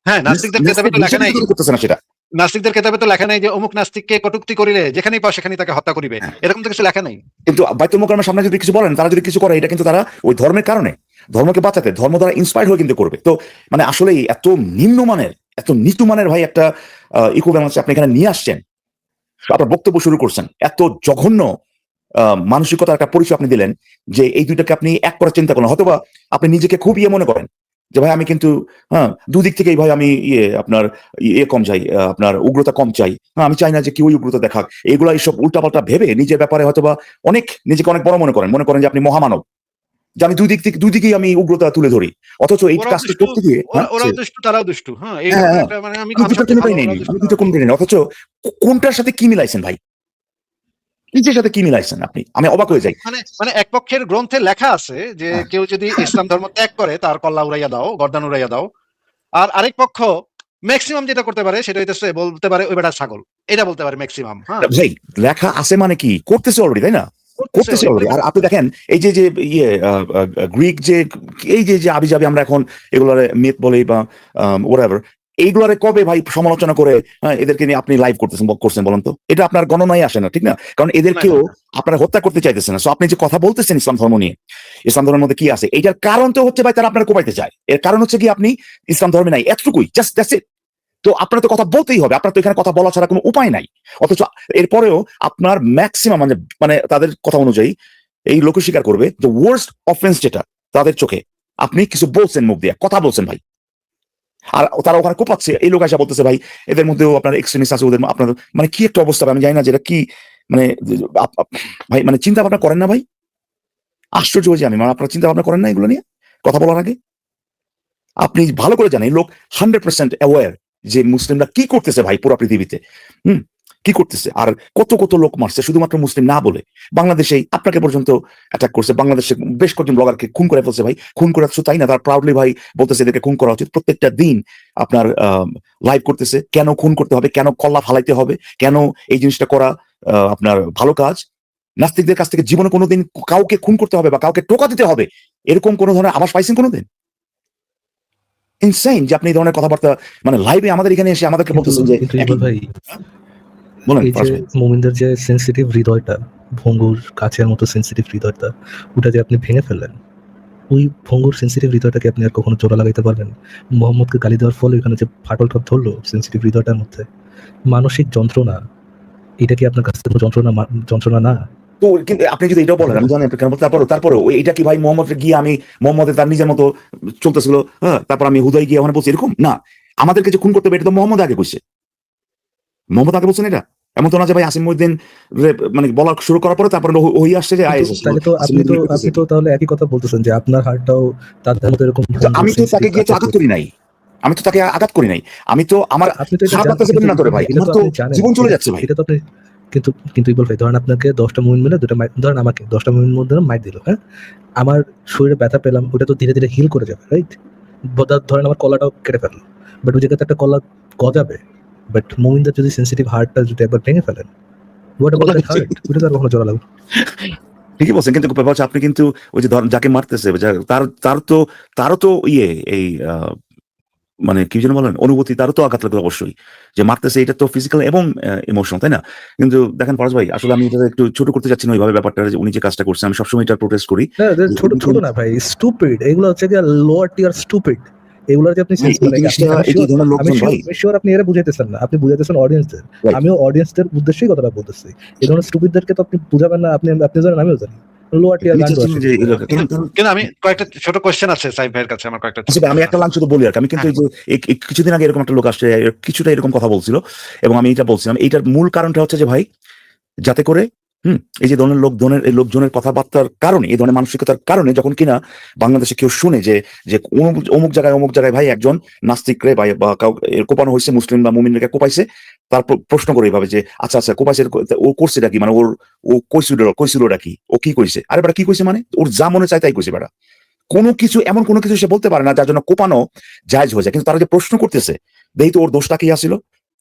হ্যাঁ, নাস্তিকদের কেতাবে তো লেখা নাই, করতেছে না সেটা। নাস্তিকদের কেতাবে তো লেখা নাই যে অমুক নাস্তিককে কটূক্তি করিলে যেখানেই পাও সেখানেই তাকে হত্যা করিবে, এরকম তো কিছু লেখা নাই। কিন্তু বাইতুল মোকাররমের সামনে যদি কিছু বলেন, তারা যদি কিছু করে, এটা কিন্তু তারা ওই ধর্মের কারণে, ধর্মকে বাঁচাতে, ধর্ম দ্বারা ইন্সপায়ার্ড হয়ে কিন্তু করবে। তো মানে আসলেই এত নিম্নমানের, এত নিতুমানের ভাই একটা ইকোব্যালেন্স আপনি এখানে নিয়ে আসছেন, আপনার বক্তব্য শুরু করছেন, এত জঘন্য মানসিকতার একটা পরিচয় আপনি দিলেন, যে এই দুইটাকে আপনি এক করে চিন্তা করেন, হয়তোবা আপনি নিজেকে খুব মনে করেন যে ভাই আমি কিন্তু দুদিক থেকেই ভাই আমি আপনার কম চাই, আপনার উগ্রতা কম চাই, আমি চাই না যে কেউ উগ্রতা দেখাক, এইগুলা এইসব উল্টাপাল্টা ভেবে নিজের ব্যাপারে হয়তোবা নিজেকে অনেক বড় মনে করেন যে আপনি মহামানব, যে আমি দুদিকেই আমি উগ্রতা তুলে ধরি, অথচ এই কাজটা করতে গিয়ে ওরাও দুষ্টু, তারাও দুষ্টু। হ্যাঁ, মানে আমি কোনোটাই নেই, অথচ কোনটার সাথে কি মিলাইছেন ভাই, নিজের সাথে কি মিলাইছেন আপনি, আমি অবাক হয়ে যাই। মানে এক পক্ষের গ্রন্থে লেখা আছে যে কেউ যদি ইসলাম ধর্ম ত্যাগ করে তার কল্লা উড়াইয়া দাও, গর্দান উড়াইয়া দাও, আর আরেক পক্ষ ম্যাক্সিমাম যেটা করতে পারে সেটা হইতেছে বলতে পারে ওই বেটা ছাগল, এটা বলতে পারে ম্যাক্সিমাম। হ্যাঁ ভাই, লেখা আছে মানে কি, করতেছে অলরেডি, তাই না? করতেছে অলরেডি। আর আপনি দেখেন এই যে গ্রিক যে এই যে আবিজাবি আমরা এখন এগুলারে মিথ বলি বা ওয়াটএভার, এইগুলারে কবে ভাই সমালোচনা করে এদেরকে নিয়ে আপনি লাইভ করছেন বলেন তো? এটা আপনার গণনায় আসে না, ঠিক না? কারণ এদেরকেও আপনারা হত্যা করতে চাইতেছেন না। সো আপনি যে কথা বলতেছেন ইসলাম ধর্ম নিয়ে, ইসলাম ধর্মের মধ্যে কি আছে, এইটার কারণ তো হচ্ছে ভাই তারা আপনারা কোপাইতে চায়। এর কারণ হচ্ছে কি আপনি ইসলাম ধর্মে নাই, এতটুকুই, জাস্ট দ্যাটস ইট। তো আপনার তো কথা বলতেই হবে, আপনার তো এখানে কথা বলা ছাড়া কোনো উপায় নাই। অথচ এরপরেও আপনার ম্যাক্সিমাম মানে তাদের কথা অনুযায়ী এই লোক স্বীকার করবে যে ওয়ার্স্ট অফেন্স যেটা তাদের চোখে, আপনি কিছু বলছেন, মুখ দিয়ে কথা বলছেন ভাই, আর তারা ওখানে কোপাচ্ছে, এই লোক এসে বলতেছে ভাই এদের মধ্যেও আপনার এক্সট্রিমিস্ট আছে, ওদের আপনার মানে কি একটা অবস্থা, আমি জানি না যেটা কি, মানে ভাই মানে চিন্তা ভাবনা করেন না ভাই? আশ্চর্য হয়েছে আমি, মানে আপনারা চিন্তা ভাবনা করেন না এগুলো নিয়ে কথা বলার আগে? আপনি ভালো করে জানেন, লোক 100% অ্যাওয়্যার যে মুসলিমরা কি করতেছে ভাই পুরো পৃথিবীতে, কি করতেছে, আর কত কত লোক মারছে শুধুমাত্র মুসলিম না বলে। বাংলাদেশেই আপনাকে পর্যন্ত অ্যাটাক করছে, বাংলাদেশে বেশ কয়েকজন ব্লগারকে খুন করে ফেলছে ভাই। খুন করে শুধু তাই না, তারা প্রাউডলি ভাই বলতেছে এদেরকে খুন করা উচিত। প্রত্যেকটা দিন আপনার লাইভ করতেছে, কেন খুন করতে হবে, কেন কল্লা ফালাইতে হবে, কেন এই জিনিসটা করা আপনার ভালো কাজ। নাস্তিকদের কাছ থেকে জীবনে কোনোদিন কাউকে খুন করতে হবে বা কাউকে টোকা দিতে হবে এরকম কোনো ধরনের আভাস পাইছেন কোনোদিন? ইনসেইন যে আপনি এই ধরনের কথাবার্তা মানে লাইভে আমাদের এখানে এসে আমাদেরকে বলতেছেন যে ভাই বলেন, এই যে মুমিনদের যে সেন্সিটিভ হৃদয়টা, ভঙ্গুর কাছের মতো সেন্সিটিভ হৃদয়টা, ওটা যে আপনি ভেঙে ফেললেন, ওই ভঙ্গুর সেন্সিটিভ হৃদয়টাকে আপনি আর কখনো জোড়া লাগাইতে পারবেন? মোহাম্মদকে গালি দেওয়ার ফলে ওখানে যে ফাটলটা ধরলো সেন্সিটিভ হৃদয়টার মধ্যে, মানসিক যন্ত্রণা, এটা কি আপনার কাছে কোনো যন্ত্রণা না? তো কিন্তু আপনি যদি এটাও বলেন, আমি জানি আপনি কেন, তারপরে এটা কি ভাই মোহাম্মদ গিয়ে আমি মোহাম্মদের তার নিজের মতো চলতেছিল, হ্যাঁ, তারপর আমি হুদাই গিয়ে ওখানে বলছি এরকম না, আমাদেরকে যে খুন করতে হবে এটা তো মোহাম্মদ আগে কইছে, মোহাম্মদ আগে বলছেন এটা। এমন তো না যে ভাই আসিম মহিউদ্দিন মানে বলা শুরু করার পরে তারপরে ওই আসছে যে কিন্তু তাহলে তো আপনি তো তাহলে একই কথা বলতেছেন যে আপনার হার্টটাও তাদের মতো এরকম আমি তো তাকে গিয়ে তো আঘাত করি নাই, আমি তো তাকে আঘাত করি নাই, আমি তো আমার আপনি তো এটা খারাপ লাগতেছে জানেন, না করে ভাই, এটা আমার তো তো আপনি জানেন, জীবন চলে যাচ্ছে ভাই। এটা তো আপনি কিন্তু ইকবাল ভাই, ধরেন আপনাকে 10টা মুমিন মিলে ধরেন আমাকে 10টা মুমিন মধ্যে মাইর দিল, হ্যাঁ, আমার শরীরে ব্যথা পেলাম, ওটা তো ধীরে ধীরে হিল করে যাবে, রাইট? ধরেন আমার কলাটাও কেটে ফেললো, বাট ওই জায়গাতে একটা কলা গজাবে, বাট মুমিনদের যদি সেন্সিটিভ হার্টটা যদি একবার ভেঙে ফেলেন, হোয়াট অ্যাবাউট দ্যাট হার্ট? ওটা তো আর কখনো জোড়া লাগবে। ঠিকই বলছেন, কিন্তু ব্যাপার হচ্ছে আপনি কিন্তু ওই যে যাকে মারতেছে তারও তো এই মানে কি যেন বলেন অনুভূতি, তারও তো আঘাত লাগবে অবশ্যই, যে মারতেছে, এটা তো ফিজিক্যাল এবং ইমোশনাল, তাই না? কিন্তু দেখেন পরশ ভাই, আসলে আমি এটা একটু ছোট করতে যাচ্ছি না ওইভাবে ব্যাপারটা, যে উনি যে কাজটা করছেন আমি সবসময় এটা প্রোটেস্ট করি। না, ছোট না ভাই, স্টুপিড, এগুলো হচ্ছে গিয়ে লোয়ার টিয়ার স্টুপিড, এগুলোর যে আপনি এই জিনিসটা এই যে ধরনের লোকজন ভাই, শিওর আপনি এরা বুঝাইতেছেন না, আপনি বুঝাইতেছেন অডিয়েন্সদের, Right. আমিও অডিয়েন্সদের উদ্দেশ্যেই কথাটা বলতেছি। এই ধরনের স্টুপিডদেরকে তো আপনি বুঝাবেন না, আপনি জানেন, আমিও জানি, লোয়ার টিয়ার গান কিন্তু আমি কয়েকটা ছোট কোশ্চেন আছে সাইফ ভাইয়ের কাছে, আমার কয়েকটা আচ্ছা, আমি একটা লাইন শুধু বলি আর কি। আমি কিন্তু এই যে কিছুদিন আগে এরকম একটা লোক আসছে, কিছুটা এরকম কথা বলছিল, এবং আমি এটা বলছিলাম, এইটার মূল কারণটা হচ্ছে যে ভাই, যাতে করে এই যে ধরনের এই লোকজনের কথাবার্তার কারণে, এই ধরনের মানসিকতার কারণে, যখন কিনা বাংলাদেশে কেউ শুনে যে যে অমুক জায়গায় ভাই একজন নাস্তিকরে বা কোপানো হয়েছে, মুসলিম বা মুমিনকে কোপাইছে, তারপর প্রশ্ন করে এইভাবে যে আচ্ছা কোপাইছে, ও করছেটা কি, মানে ও কইছিলটা কি, ও কি কইছে, আরে বেটা কি কইছে, মানে ওর যা মনে চায় তাই কইছে বেটা, এমন কোনো কিছু সে বলতে পারে না যার জন্য কোপানো জায়েজ হয়ে যায়। কিন্তু তারা যে প্রশ্ন করতেছে, দেখি তো ওর দোষটা কি আসছিল,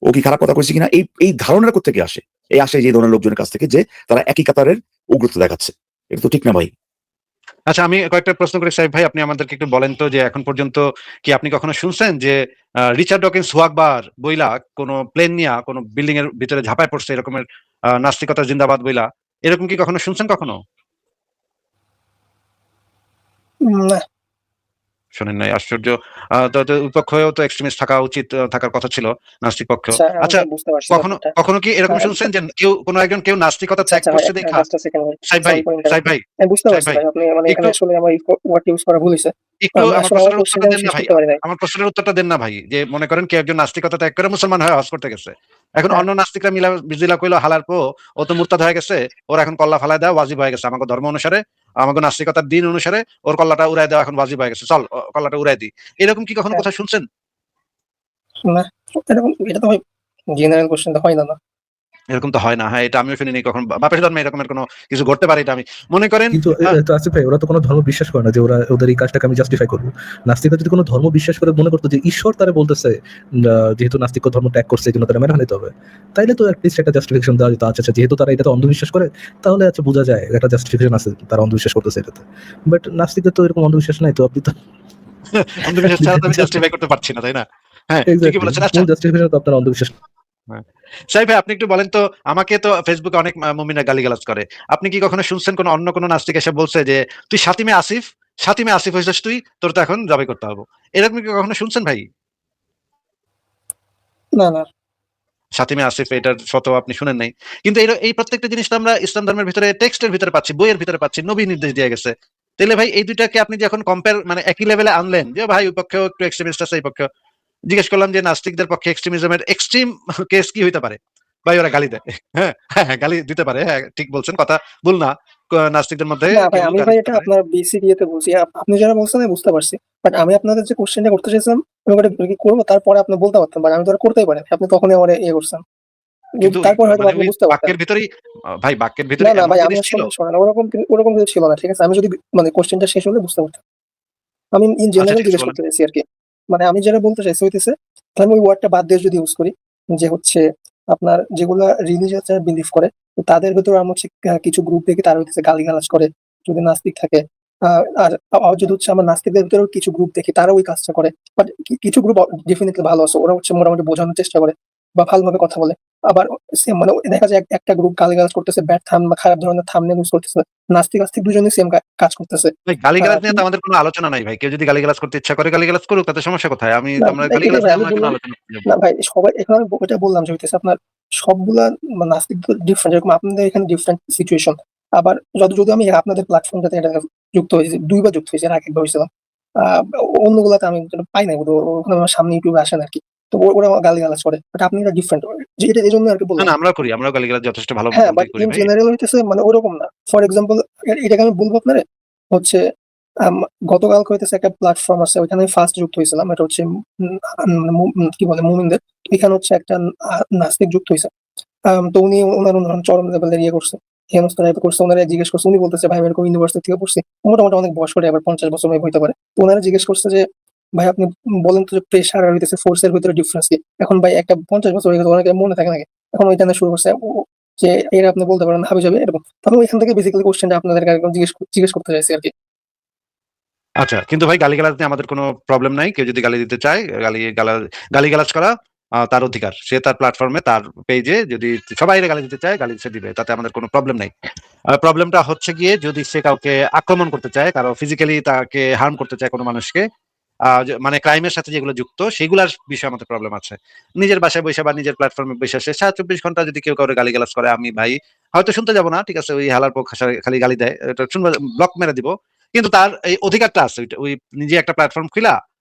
ও কি খারাপ কথা কইছে কিনা, এই ধারণাটা কোত্থেকে আসে? আসে যে ধরনের লোকজনের কাছ থেকে, যে তারা একই কাতারের উগ্রতা দেখাচ্ছে। এটা তো ঠিক না ভাই। আচ্ছা, আমি কয়েকটা প্রশ্ন করি সাহেব ভাই, আপনি আমাদেরকে একটু বলেন তো যে এখন পর্যন্ত কি আপনি কখনো শুনছেন যে রিচার্ড ডকিন্স সোয়াগবার বইলা কোন প্লেন নিয়া কোন বিল্ডিং এর ভিতরে ঝাঁপায় পড়ছে এরকমের নাস্তিকতা জিন্দাবাদ বইলা, এরকম কি কখনো শুনছেন? কখনো না। শোনেন নাই? আশ্চর্য। তো বিপক্ষেও তো এক্সট্রিমিস্ট থাকা উচিত, থাকার কথা ছিল, নাস্তিক পক্ষ। আচ্ছা, আমি আচ্ছা, বুঝতে পারছি কখনো ব্যাপারটা। কখনো কি এরকম শুনছেন যে একজন একনাস্তিকতা আচ্ছা, ত্যাগ আচ্ছা ভাই, করছে দেখা? জাস্ট আ সেকেন্ড ভাই। সাহেব ভাই, সরি ফর সাহেব ইন্টারাপ্টিং। ভাই, আমি বুঝতে সাহেব পারছি ভাই, ভাই, আপনি মানে এখানে একটু আসলে আমার এই ওয়ার্ড ইউজ করা ভুল হইছে। একটু আমি আমার আসলে আমার প্রশ্নের উত্তরটা কোশ্চেনটা দেন না শেষ ভাই। করতে পারি নাই। আমার প্রশ্নের উত্তরটা দেন না ভাই। যে মনে করেন কেউ একজন নাস্তিকতা ত্যাগ করে মুসলমান হয়ে হজ করতে গেছে। এখন হ্যাঁ, অন্য নাস্তিকরা মিলা বিজিলা কইলো হালার পো, ও তো মুরতাদ হয়ে গেছে, ওর এখন কল্লা ফালায় দেওয়া ওয়াজিব হয়ে গেছে আমাকে ধর্ম অনুসারে, আমাকে নাস্তিকতার দিন অনুসারে ওর কল্লাটা উড়াই দেওয়া এখন ওয়াজিব হয়ে গেছে, চল কল্লাটা উড়াই দিই। এরকম কি কখনো হ্যাঁ, কথা শুনছেন? না। এটা তো ভাই জেনারেল কোশ্চেন তো হয় না। এরকম তো হয় না। হ্যাঁ, এটা আমিও শুনিনি কখনো। বাপের জন্মে এরকমের কোনো কিছু ঘটতে পারে, এটা আমি মনে করেন। কিন্তু তো আসিফ ভাই, ওরা তো কোনো ধর্ম বিশ্বাস করে না যে ওদের এই কাজটাকে আমি জাস্টিফাই করবো। নাস্তিকরা যদি কোনো ধর্ম বিশ্বাস করে মনে করতো যে ঈশ্বর তারা বলতেছে, যেহেতু নাস্তিক ধর্ম ত্যাগ করছে এই জন্য তারা মেনে নিতে হবে, তাইলে তো অ্যাটলিস্ট একটা জাস্টিফিকেশন দেওয়া যেত। আচ্ছা, যেহেতু তারা এটাতে অন্ধবিশ্বাস করে, তাহলে আচ্ছা বোঝা যায় একটা জাস্টিফিকেশন আছে, তারা অন্ধবিশ্বাস করতেছে এটাতে। বাট নাস্তিকদের তো এরকম অন্ধবিশ্বাস নাই, তো আপনি তো অন্ধবিশ্বাস ছাড়া তো আমি জাস্টিফাই করতে পারছি না, তাই না? হ্যাঁ, ঠিকই বলেছেন। আচ্ছা, কোন জাস্টিফিকেশন তো আপনার অন্ধবিশ্বাস? হ্যাঁ। সাহেব ভাই, আপনি একটু বলেন তো, আমাকে তো ফেসবুকে অনেক মুমিনা গালিগালাজ করে। আপনি কি কখনো শুনছেন কোন অন্য কোন নাস্তিক এসে বলছে যে তুই সাতিমে আসিফ হয়েছিস, তোর তো এখন জবাই করতে হবে? এরকম কি কখনো শুনছেন ভাই? না, না। সাতিমে আসিফ এটার ফতোয়া আপনি শুনেন নাই? কিন্তু এই প্রত্যেকটা জিনিস তো আমরা ইসলাম ধর্মের ভিতরে টেক্সটের ভিতরে পাচ্ছি, বইয়ের ভিতরে পাচ্ছি, নবী নির্দেশ দিয়ে গেছে। তাহলে ভাই এই দুইটাকে আপনি যখন কম্পেয়ার মানে একই লেভেলে আনলেন, যে ভাই ওই পক্ষেও একটু এক্সট্রিমিস্ট আছে, এই পক্ষে জিজ্ঞেস করলাম যে নাস্তিকদের পক্ষে এক্সট্রিমিজমের এক্সট্রিম কেস কি হইতে পারে? ভাই ওরা গালি দেয়। হ্যাঁ, হ্যাঁ, গালি দিতে পারে। হ্যাঁ, ঠিক বলছেন, কথা ভুল না। নাস্তিকদের মধ্যে না ভাই, কেউ আমি গালি ভাই দিতে এটা পারে। আপনার বেসিক ইয়েতে বলছি। আপনি যারা বলছেন আমি বুঝতে পারছি। বাট আমি আপনাদের যে কোশ্চেনটা করতে চাইছিলাম, আমি ওটা কি করবো তারপরে আপনি বলতে পারতেন। বাট আমি তো ওটা করতেই পারি। আপনি তখনই আমার করছেন। কিন্তু তারপর হয়তো মানে আপনি ওই বুঝতে পারতেন। বাক্যের ভিতরেই ভাই বাক্যের না, ভিতরে না এমন ভাই, আমি জিনিস ছিল। আসলে শোনেন, ওরকম কিছু ছিল না। ঠিক আছে? আমি যদি মানে কোশ্চেনটা শেষ হলে বুঝতে পারতাম। আমি ইন আচ্ছা, জেনারেল ঠিক আছে, জিজ্ঞেস বলেন। করতে চাইছি আরকি। মানে আমি যেটা বলতে চাইছি হইতেছে, তাহলে আমি ওই ওয়ার্ডটা বাদ দিয়ে যদি ইউজ করি, যে হচ্ছে আপনার যেগুলা রিলিজিয়াস যারা বিলিভ করে, তো তাদের ভেতরে আমার হচ্ছে কিছু গ্রুপ দেখি তারা হইতেছে গালিগালাজ করে যদি নাস্তিক থাকে। আর যদি হচ্ছে আমার নাস্তিকদের ভিতরেও কিছু গ্রুপ দেখি তারা ওই কাজটা করে। বাট কিছু গ্রুপ ডেফিনিটলি ভালো আছে। ওরা হচ্ছে মোটামুটি বোঝানোর চেষ্টা করে বা ভালোভাবে কথা বলে। আবার সেম মানে দেখা যায় একটা গ্রুপ গালিগালাজ করতেছে, ব্যাড থাম বা খারাপ ধরনের থাম্বনেল ইউজ করতেছে, নাস্তিক আস্তিক দুজনেই সেম কাজ করতেছে। ভাই গালিগালাজ নিয়ে তো আমাদের কোনো আলোচনা নাই ভাই। কেউ যদি গালিগালাজ করতে ইচ্ছা করে গালিগালাজ করুক, তাতে সমস্যা কোথায়? না আমরা এটাই গালিগালাজ ভাই নিয়ে আমি আমরা কেন বললাম। আলোচনা করতে যাবো? না ভাই সবাই এখন আমি ওইটা বললাম যে হইতেছে আপনার সবগুলা নাস্তিক ডিফারেন্ট, যেরকম আপনাদের এখানে ডিফারেন্ট সিচুয়েশন। আবার যদি আমি আপনাদের প্ল্যাটফর্মটাতে এটা যুক্ত হয়েছি, ২ বার যুক্ত হয়েছি, এর আগের বার হয়েছিলাম। অন্যগুলাতে আমি পাই নাই, ওখানে আমার সামনে ইউটিউবে আসে না আরকি। তো ওরা গালিগালাজ করে। বাট আপনি এটা ডিফারেন্ট। যে এটা এজন্য আরকি না, বললাম। না আমরাও করি। আমরাও গালিগালাজ যথেষ্ট ভালো হ্যাঁ, বাট মতোই করি ইন ভাই। জেনারেল হইতেছে মানে ওরকম না। ফর এক্সাম্পল এটাকে আমি বলবো আপনারে হচ্ছে আম গতকালকে হইতেছে একটা প্ল্যাটফর্ম আছে, ওইখানে আমি ফার্স্ট যুক্ত হইছিলাম। এটা হচ্ছে কি বলে মুমিনদের। এখানে হচ্ছে একটা নাস্তিক যুক্ত হইছে। তো উনি উনার চরম লেভেলের ইয়ে করছে। হেনস্থা টাইপের করছে। উনারা জিজ্ঞেস করছে, উনি বলতেছে, "ভাই আমি এরকম ইউনিভার্সিটি থেকে পড়ছি।" মোটামুটি অনেক বয়স করে, আবার ৫০ বছর মেবি হইতে পারে। তো উনারা জিজ্ঞেস করছে যে, "ভাই আপনি বলেন তো যে প্রেশার আর হইতেছে ফোর্স এর ভিতরে ডিফারেন্স কি?" এখন ভাই একটা ৫০ বছর হয়ে গেছে, অনেকের মনে থাকে নাকি? এখন ওইখানে শুরু করছে যে এরা আপনি বলতে পারেন হাবিজাবি এরকম। তো আমি ওইখান থেকে বেসিক্যালি কোয়েশ্চেনটা আপনাদেরকে একদম জিজ্ঞেস করতে চাইছি আরকি। আচ্ছা, কিন্তু ভাই গালিগালাজ নিয়ে আমাদের কোনো প্রবলেম নাই। কেউ যদি গালি দিতে চায়, গালিগালাজ করা তার অধিকার। সে তার প্ল্যাটফর্মে, তার পেজে যদি সবাইরে গালি দিতে চায়, গালি সে দিবে। তাতে আমাদের কোনো প্রবলেম নাই। প্রবলেমটা হচ্ছে গিয়ে যদি সে কাউকে আক্রমণ করতে চায়, কারো ফিজিক্যালি তাকে হার্ম করতে চায় কোনো মানুষকে, মানে ক্রাইমের সাথে যেগুলো যুক্ত, সেগুলার বিষয়ে আমাদের প্রবলেম আছে। নিজের বাসায় বইসা বা নিজের প্ল্যাটফর্মে বইসা সে ২৪ ঘন্টা যদি কেউ কাউরে গালিগালাজ করে, আমি ভাই হয়তো শুনতে যাব না, ঠিক আছে? ওই হালার পর খালি গালি দেয়। এটা শুনবো, ব্লক মেরে দিব। কিন্তু তার এই অধিকারটা আছে। ওই নিজে একটা প্ল্যাটফর্ম খুলা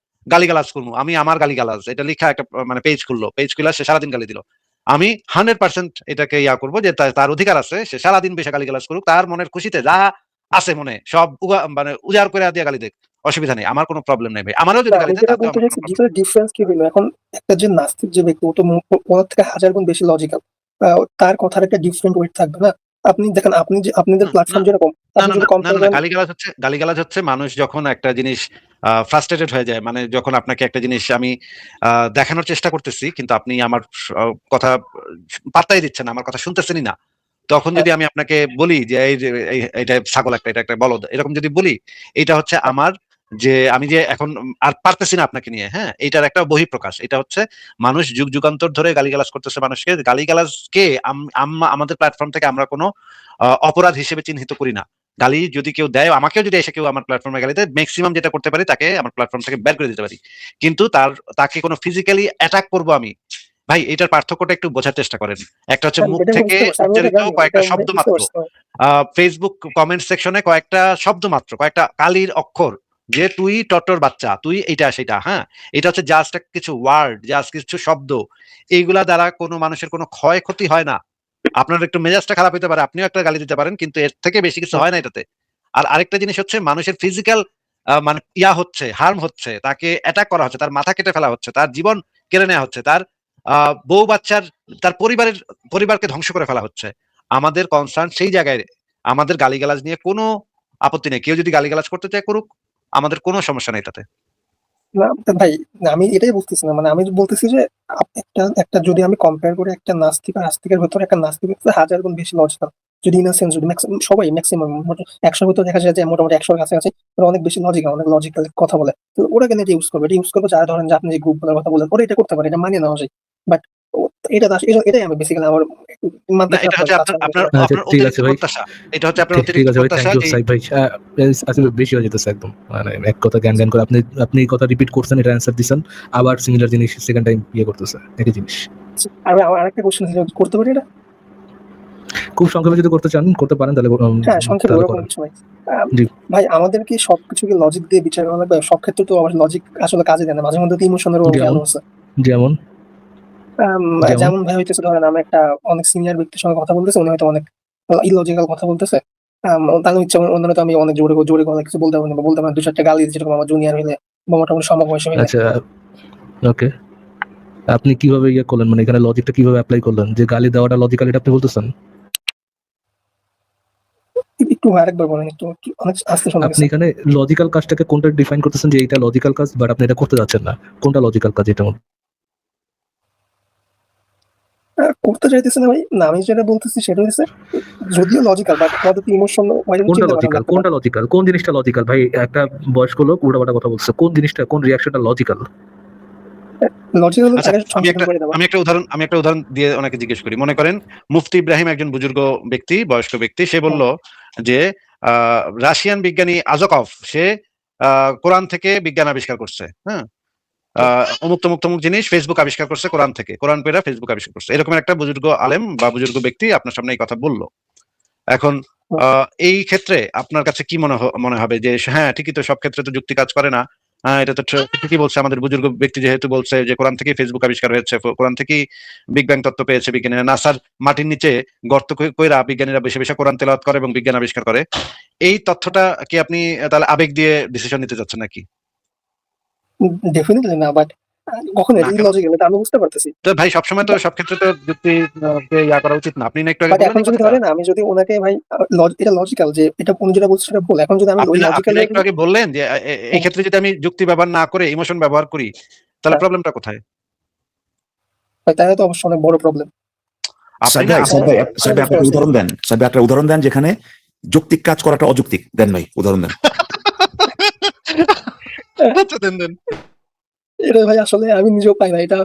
গালিগালাজ করবো। আমি আমার গালিগালাজ এটা লিখা একটা মানে পেজ খুললো। পেজ খুলা সে সারাদিন গালি দিল। আমি 100% এটাকে করব যে তার অধিকার আছে। সে সারাদিন বেশি গালিগালাজ করুক। তার মনের খুশিতে যা আছে মনে সব মানে উজাড় করে দিয়ে গালি দেখ। অসুবিধা নেই। আমার কোনো প্রবলেম নাই ভাই। আমারও না যদি গালি আমি দেয় যেটা তাতেও বলতে আমার কোনো চাইছি প্রবলেম। ভিতরে ডিফারেন্স কি হইলো? এখন একটা যে নাস্তিক যে ব্যক্তি, ও তো ওনার থেকে হাজার গুণ বেশি লজিক্যাল। তার কথার একটা ডিফারেন্ট ওয়েট থাকবে না? আপনি দেখেন, আপনি যে আপনাদের না, প্ল্যাটফর্ম যেরকম, না, আপনি না, যদি না, না, কম্পেয়ার না, না, করেন। গালিগালাজ হচ্ছে মানুষ যখন একটা জিনিস ফ্রাস্ট্রেটেড হয়ে যায়, মানে যখন আপনাকে একটা জিনিস আমি দেখানোর চেষ্টা করতেছি, কিন্তু আপনি আমার কথা পাত্তাই দিচ্ছেন না, আমার কথা শুনতেছেনই না। তখন যদি আমি আপনাকে বলি যে এই যে এইটা ছাগল একটা, এটা একটা বলদ, এরকম যদি বলি, এটা হচ্ছে আমার যে আমি যে এখন আর পারতেছি না আপনাকে নিয়ে, হ্যাঁ, এইটার একটা বহিঃপ্রকাশ। এটা হচ্ছে মানুষ যুগ যুগান্তর ধরে গালিগালাজ করতেছে মানুষকে। গালিগালাজকে আমাদের প্ল্যাটফর্ম থেকে আমরা কোনো অপরাধ হিসেবে চিহ্নিত করি না। গালি যদি কেউ দেয়, আমাকেও যদি এসে কেউ আমার প্ল্যাটফর্মে গালি দেয়, ম্যাক্সিমাম যেটা করতে পারি তাকে আমার প্ল্যাটফর্ম থেকে বের করে দিতে পারি। কিন্তু তাকে কোনো ফিজিক্যালি অ্যাটাক করব আমি, ভাই এটার পার্থক্যটা একটু বোঝার চেষ্টা করেন। একটা হচ্ছে মুখ এটা থেকে বুঝতে পারছি, আমি ওটা উচ্চারিত জানি, এটা কয়েকটা আমি শব্দ বুঝতে মাত্র, পারছি। ফেসবুক কমেন্ট সেকশনে কয়েকটা শব্দ মাত্র, কয়েকটা কালির অক্ষর, যে তুই টট্টর বাচ্চা, তুই এইটা সেটা, হ্যাঁ, এটা হচ্ছে জাস্ট কিছু ওয়ার্ড, জাস্ট কিছু শব্দ। এইগুলা দ্বারা কোনো মানুষের কোনো ক্ষয়ক্ষতি হয় না। আপনার একটু মেজাজটা খারাপ হতে পারে, আপনিও একটা গালি দিতে পারেন, কিন্তু এর থেকে বেশি কিছু হয় না এটাতে। আর আরেকটা জিনিস হচ্ছে মানুষের ফিজিক্যাল মানে হচ্ছে, হার্ম হচ্ছে, তাকে অ্যাটাক করা হচ্ছে, তার মাথা কেটে ফেলা হচ্ছে, তার জীবন কেড়ে নেওয়া হচ্ছে, তার বউ বাচ্চার, তার পরিবারকে ধ্বংস করে ফেলা হচ্ছে। আমাদের কনসার্ন সেই জায়গায়। আমাদের গালিগালাজ নিয়ে কোনো আপত্তি নেই। কেউ যদি গালিগালাজ করতে চায় করুক, আমাদের কোনো সমস্যা নেই তাতে। না ভাই, না, আমি এটাই বলতেছি না। মানে আমি বলতেছি যে একটা যদি আমি কম্পেয়ার করি, একটা নাস্তিক আর আস্তিকের ভেতরে, একটা নাস্তিক হচ্ছে হাজার গুণ বেশি লজিক্যাল। যদি ইন সেন্স যদি সবাই ম্যাক্সিমাম ১০০ ভিতরে দেখা যায় যে মোটামুটি ১০০ এর কাছাকাছি ওরা অনেক বেশি লজিক্যাল, অনেক লজিক্যাল কথা বলে। তো ওরা কেন এটা ইউজ করবে? এটা ইউজ করবে যারা ধরেন যে আপনি যে গ্রুপগুলোর কথা বললেন, ওরা এটা করতে পারে, এটা মানিয়ে নেওয়া যায়। বাট এটাই আমি বেসিক্যালি আমার মানতে না, এটা খারাপ হচ্ছে লাগে। আপনার আচ্ছা আপনার আচ্ছা আপনার ঠিক আছে অতিরিক্ত ভাই, প্রত্যাশা। এটা হচ্ছে আপনার ঠিক অতিরিক্ত আছে ভাই, থ্যাংক প্রত্যাশা ইউ যে সাইদ ভাই। আসলে বেশি হয়ে যেতেছে একদম, মানে এক কথা জ্ঞান জ্ঞান করে আপনি এই কথা রিপিট করছেন, এটা অ্যান্সার দিচ্ছেন, আবার সিমিলার জিনিস সেকেন্ড টাইম করতেছে একই জিনিস। আর আরেকটা কোশ্চেন করতে পারি এটা? খুব সংক্ষেপে যদি করতে চান করতে পারেন, তাহলে হ্যাঁ, সংক্ষেপে তাহলে ওরকম করেন। কিছু ভাই। আহ, জি। ভাই আমাদের কি সবকিছুকে লজিক দিয়ে বিচার করা লাগবে? সব ক্ষেত্রে তো আবার লজিক আসলে কাজে দেয় না, মাঝে মধ্যে তো ইমোশনের যেমন ভ্যালু আছে। যেমন যেমন যেমন ভাই হইতেছে ধরেন আমি একটা অনেক সিনিয়র ব্যক্তির সঙ্গে কথা বলতেছি, উনি হয়তো অনেক ইলজিক্যাল কথা বলতেছে। তার ইচ্ছা অন্যান্য তো আমি অনেক জোরে গলায় কিছু বলতে পারি না, বা বলতে পারি ২-৪ টা গালি দিচ্ছি, যেরকম আমার জুনিয়র হইলে বা মোটামুটি সমবয়সী হইলে। আচ্ছা, ওকে, আপনি কিভাবে করলেন, মানে এখানে লজিকটা কিভাবে অ্যাপ্লাই করলেন যে গালি দেওয়াটা লজিক্যাল, এটা আপনি বলতেছেন? একটু আরেকবার বলেন, একটু অনেক আস্তে শোনা আপনি গেছে। এখানে লজিক্যাল কাজটাকে কোনটা ডিফাইন করতেছেন যে এটা লজিক্যাল কাজ, বাট আপনি এটা করতে যাচ্ছেন না, কোনটা লজিক্যাল কাজ এটা? করতে চাইতেছি না ভাই, না আমি যেটা বলতেছি সেটা হচ্ছে যদিও লজিক্যাল, বাট আমাদের তো ইমোশন কোনটা চিন্তা করা লজিক্যাল, লাগতে কোনটা পারে। লজিক্যাল, কোন জিনিসটা লজিক্যাল ভাই? একটা বয়স্ক লোক উল্টাপাল্টা কথা বলছে, কোন জিনিসটা, কোন রিয়াকশনটা লজিক্যাল? লজিক্যাল আচ্ছা, আগে আমি সংশোধন একটা করে দেওয়া। আমি একটা উদাহরণ দিয়ে ওনাকে জিজ্ঞেস করি। মনে করেন মুফতি ইব্রাহিম একজন বুজুর্গ ব্যক্তি, বয়স্ক ব্যক্তি। সে বলল যে রাশিয়ান বিজ্ঞানী আজকভ সে কোরআন থেকে বিজ্ঞান আবিষ্কার করছে। হ্যাঁ? অমুক তমুক তমুক জিনিস ফেসবুক আবিষ্কার করছে কোরআন থেকে। কোরআন পেরা ফেসবুক আবিষ্কার করছে। এরকম একটা বুজুর্গ আলেম বা বুজুর্গ ব্যক্তি আপনার সামনে এই কথা বলল। এখন এই ক্ষেত্রে আপনার কাছে কি মনে হবে যে হ্যাঁ ঠিকই তো, সব ক্ষেত্রে তো যুক্তি কাজ করে না। এটা তো ঠিকই বলছে আমাদের বুজুর্গ ব্যক্তি, যেহেতু বলছে যে কোরআন থেকে ফেসবুক আবিষ্কার হয়েছে, কোরআন থেকেই বিগ ব্যাং তত্ত্ব পেয়েছে বিজ্ঞানীরা, নাসার মাটির নিচে গর্ত কইরা বিজ্ঞানীরা বেশি বেশি কোরআন তেলাওয়াত করে এবং বিজ্ঞান আবিষ্কার করে। এই তথ্যটা কি আপনি তাহলে আবেগ দিয়ে ডিসিশন নিতে চাচ্ছেন নাকি? ডেফিনিটলি না, বাট কখন না, এটা ইলজিক্যাল এটা আমি বুঝতে পারতেছি। তো ভাই সবসময় তো সব ক্ষেত্রে তো যুক্তি কে ইয়া করা উচিত না। আপনি না একটু আগে বাট বললেন এখন এই যদি কথাটা? ধরেন আমি যদি ওনাকে ভাই এটা লজিক্যাল যে এটা উনি যেটা বলছে সেটা ভুল। এখন যদি আমি ওই আপনি লজিক্যাল না একটু আগে বললেন যে এই ক্ষেত্রে যদি আমি যুক্তি ব্যবহার না করে ইমোশন ব্যবহার করি তাহলে প্রবলেমটা কোথায়? তাহলে তো অবশ্যই অনেক বড় প্রবলেম। আপনি সাহেব না ভাই, সাহেব ভাই, সাহেব ভাই, আপনি একটা উদাহরণ দেন। সাহেব ভাই, একটা উদাহরণ দেন যেখানে যৌক্তিক কাজ করাটা অযৌক্তিক। দেন ভাই, উদাহরণ দেন। আচ্ছা, দেন দেন। এটা ভাই আসলে আমি নিজেও পাই না। এটা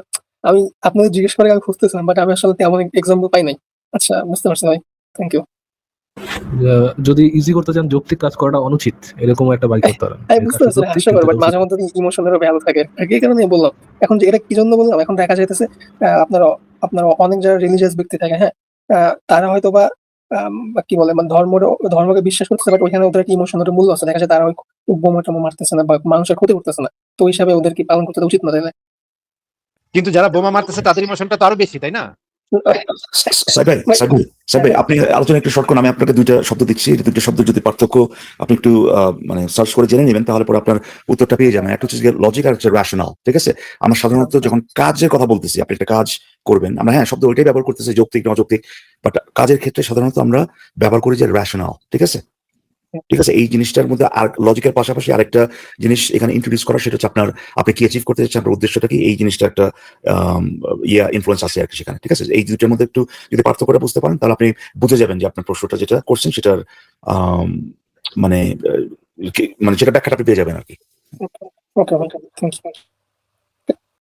আমি আপনাদের জিজ্ঞেস করে আমি খুঁজতেছিলাম, বাট আমি আসলে তেমন এক্সাম্পল পাই নাই। আচ্ছা, বুঝতে পারছি ভাই। Thank you. যদি ইজি করতে চান যৌক্তিক কাজ করাটা অনুচিত, এরকম একটা বাই করতে পারেন। আমি এই বুঝতে কাজটা পারছি যৌক্তিক হাস্যকর, কিন্তু বাট এটা মাঝে উচিত। মধ্যে ইমোশনেরও ভ্যালু থাকে। এই কারণে বললাম। এখন যে এটা কি জন্য বললাম, এখন দেখা যাইতেছে আপনার আপনার অনেক যারা রিলিজিয়াস ব্যক্তি থাকে, হ্যাঁ, তারা হয়তো বা কি বলে মানে ধর্মকে বিশ্বাস করতেছে, বাট ওইখানে ওদের একটা ইমোশনের মূল্য আছে। দেখা যায় তারা ওই বোমা টোমা মারতেছে না বা মানুষের ক্ষতি করতেছে না। তো ওই হিসাবে ওদের কি পালন করতে দেওয়া উচিত না, তাই না? কিন্তু যারা বোমা মারতেছে তাদের ইমোশনটা তো আরো বেশি, তাই না? সাহেব ভাই, সাহেব ভাই, সাহেব ভাই, আপনি আলোচনা একটু শর্ট করুন। আমি আপনাকে দুইটা শব্দ দিচ্ছি, এই দুইটা শব্দ যদি পার্থক্য আপনি একটু মানে সার্চ করে জেনে নেবেন, তাহলে পরে আপনার উত্তরটা পেয়ে যাবেন। একটা হচ্ছে লজিক আর হচ্ছে রেশনাল। ঠিক আছে? আমরা সাধারণত যখন কাজের কথা বলতেছি, আপনি একটা কাজ করবেন, আমরা হ্যাঁ শব্দ ওইটাই ব্যবহার করতেছি, যৌক্তিক না অযৌক্তিক, বাট কাজের ক্ষেত্রে সাধারণত আমরা ব্যবহার করি যে রেশনাল। ঠিক আছে? ঠিক আছে, এই জিনিসটার মধ্যে আর লজিকের পাশাপাশি আরেকটা জিনিস এখানে ইন্ট্রোডিউস করা, সেটা হচ্ছে আপনি কি অ্যাচিভ করতে চাচ্ছেন, আপনার উদ্দেশ্যটা কি, এই জিনিসটা একটা ইনফ্লুয়েন্স আছে আর কি সেখানে। ঠিক আছে? এই দুইটার মধ্যে একটু যদি পার্থক্যটা বুঝতে পারেন, তাহলে আপনি বুঝে যাবেন যে আপনার প্রশ্নটা যেটা করছেন সেটার মানে মানে সেটা ব্যাখ্যাটা আপনি পেয়ে যাবেন আর কি। ওকে, ওকে, থ্যাংক ইউ।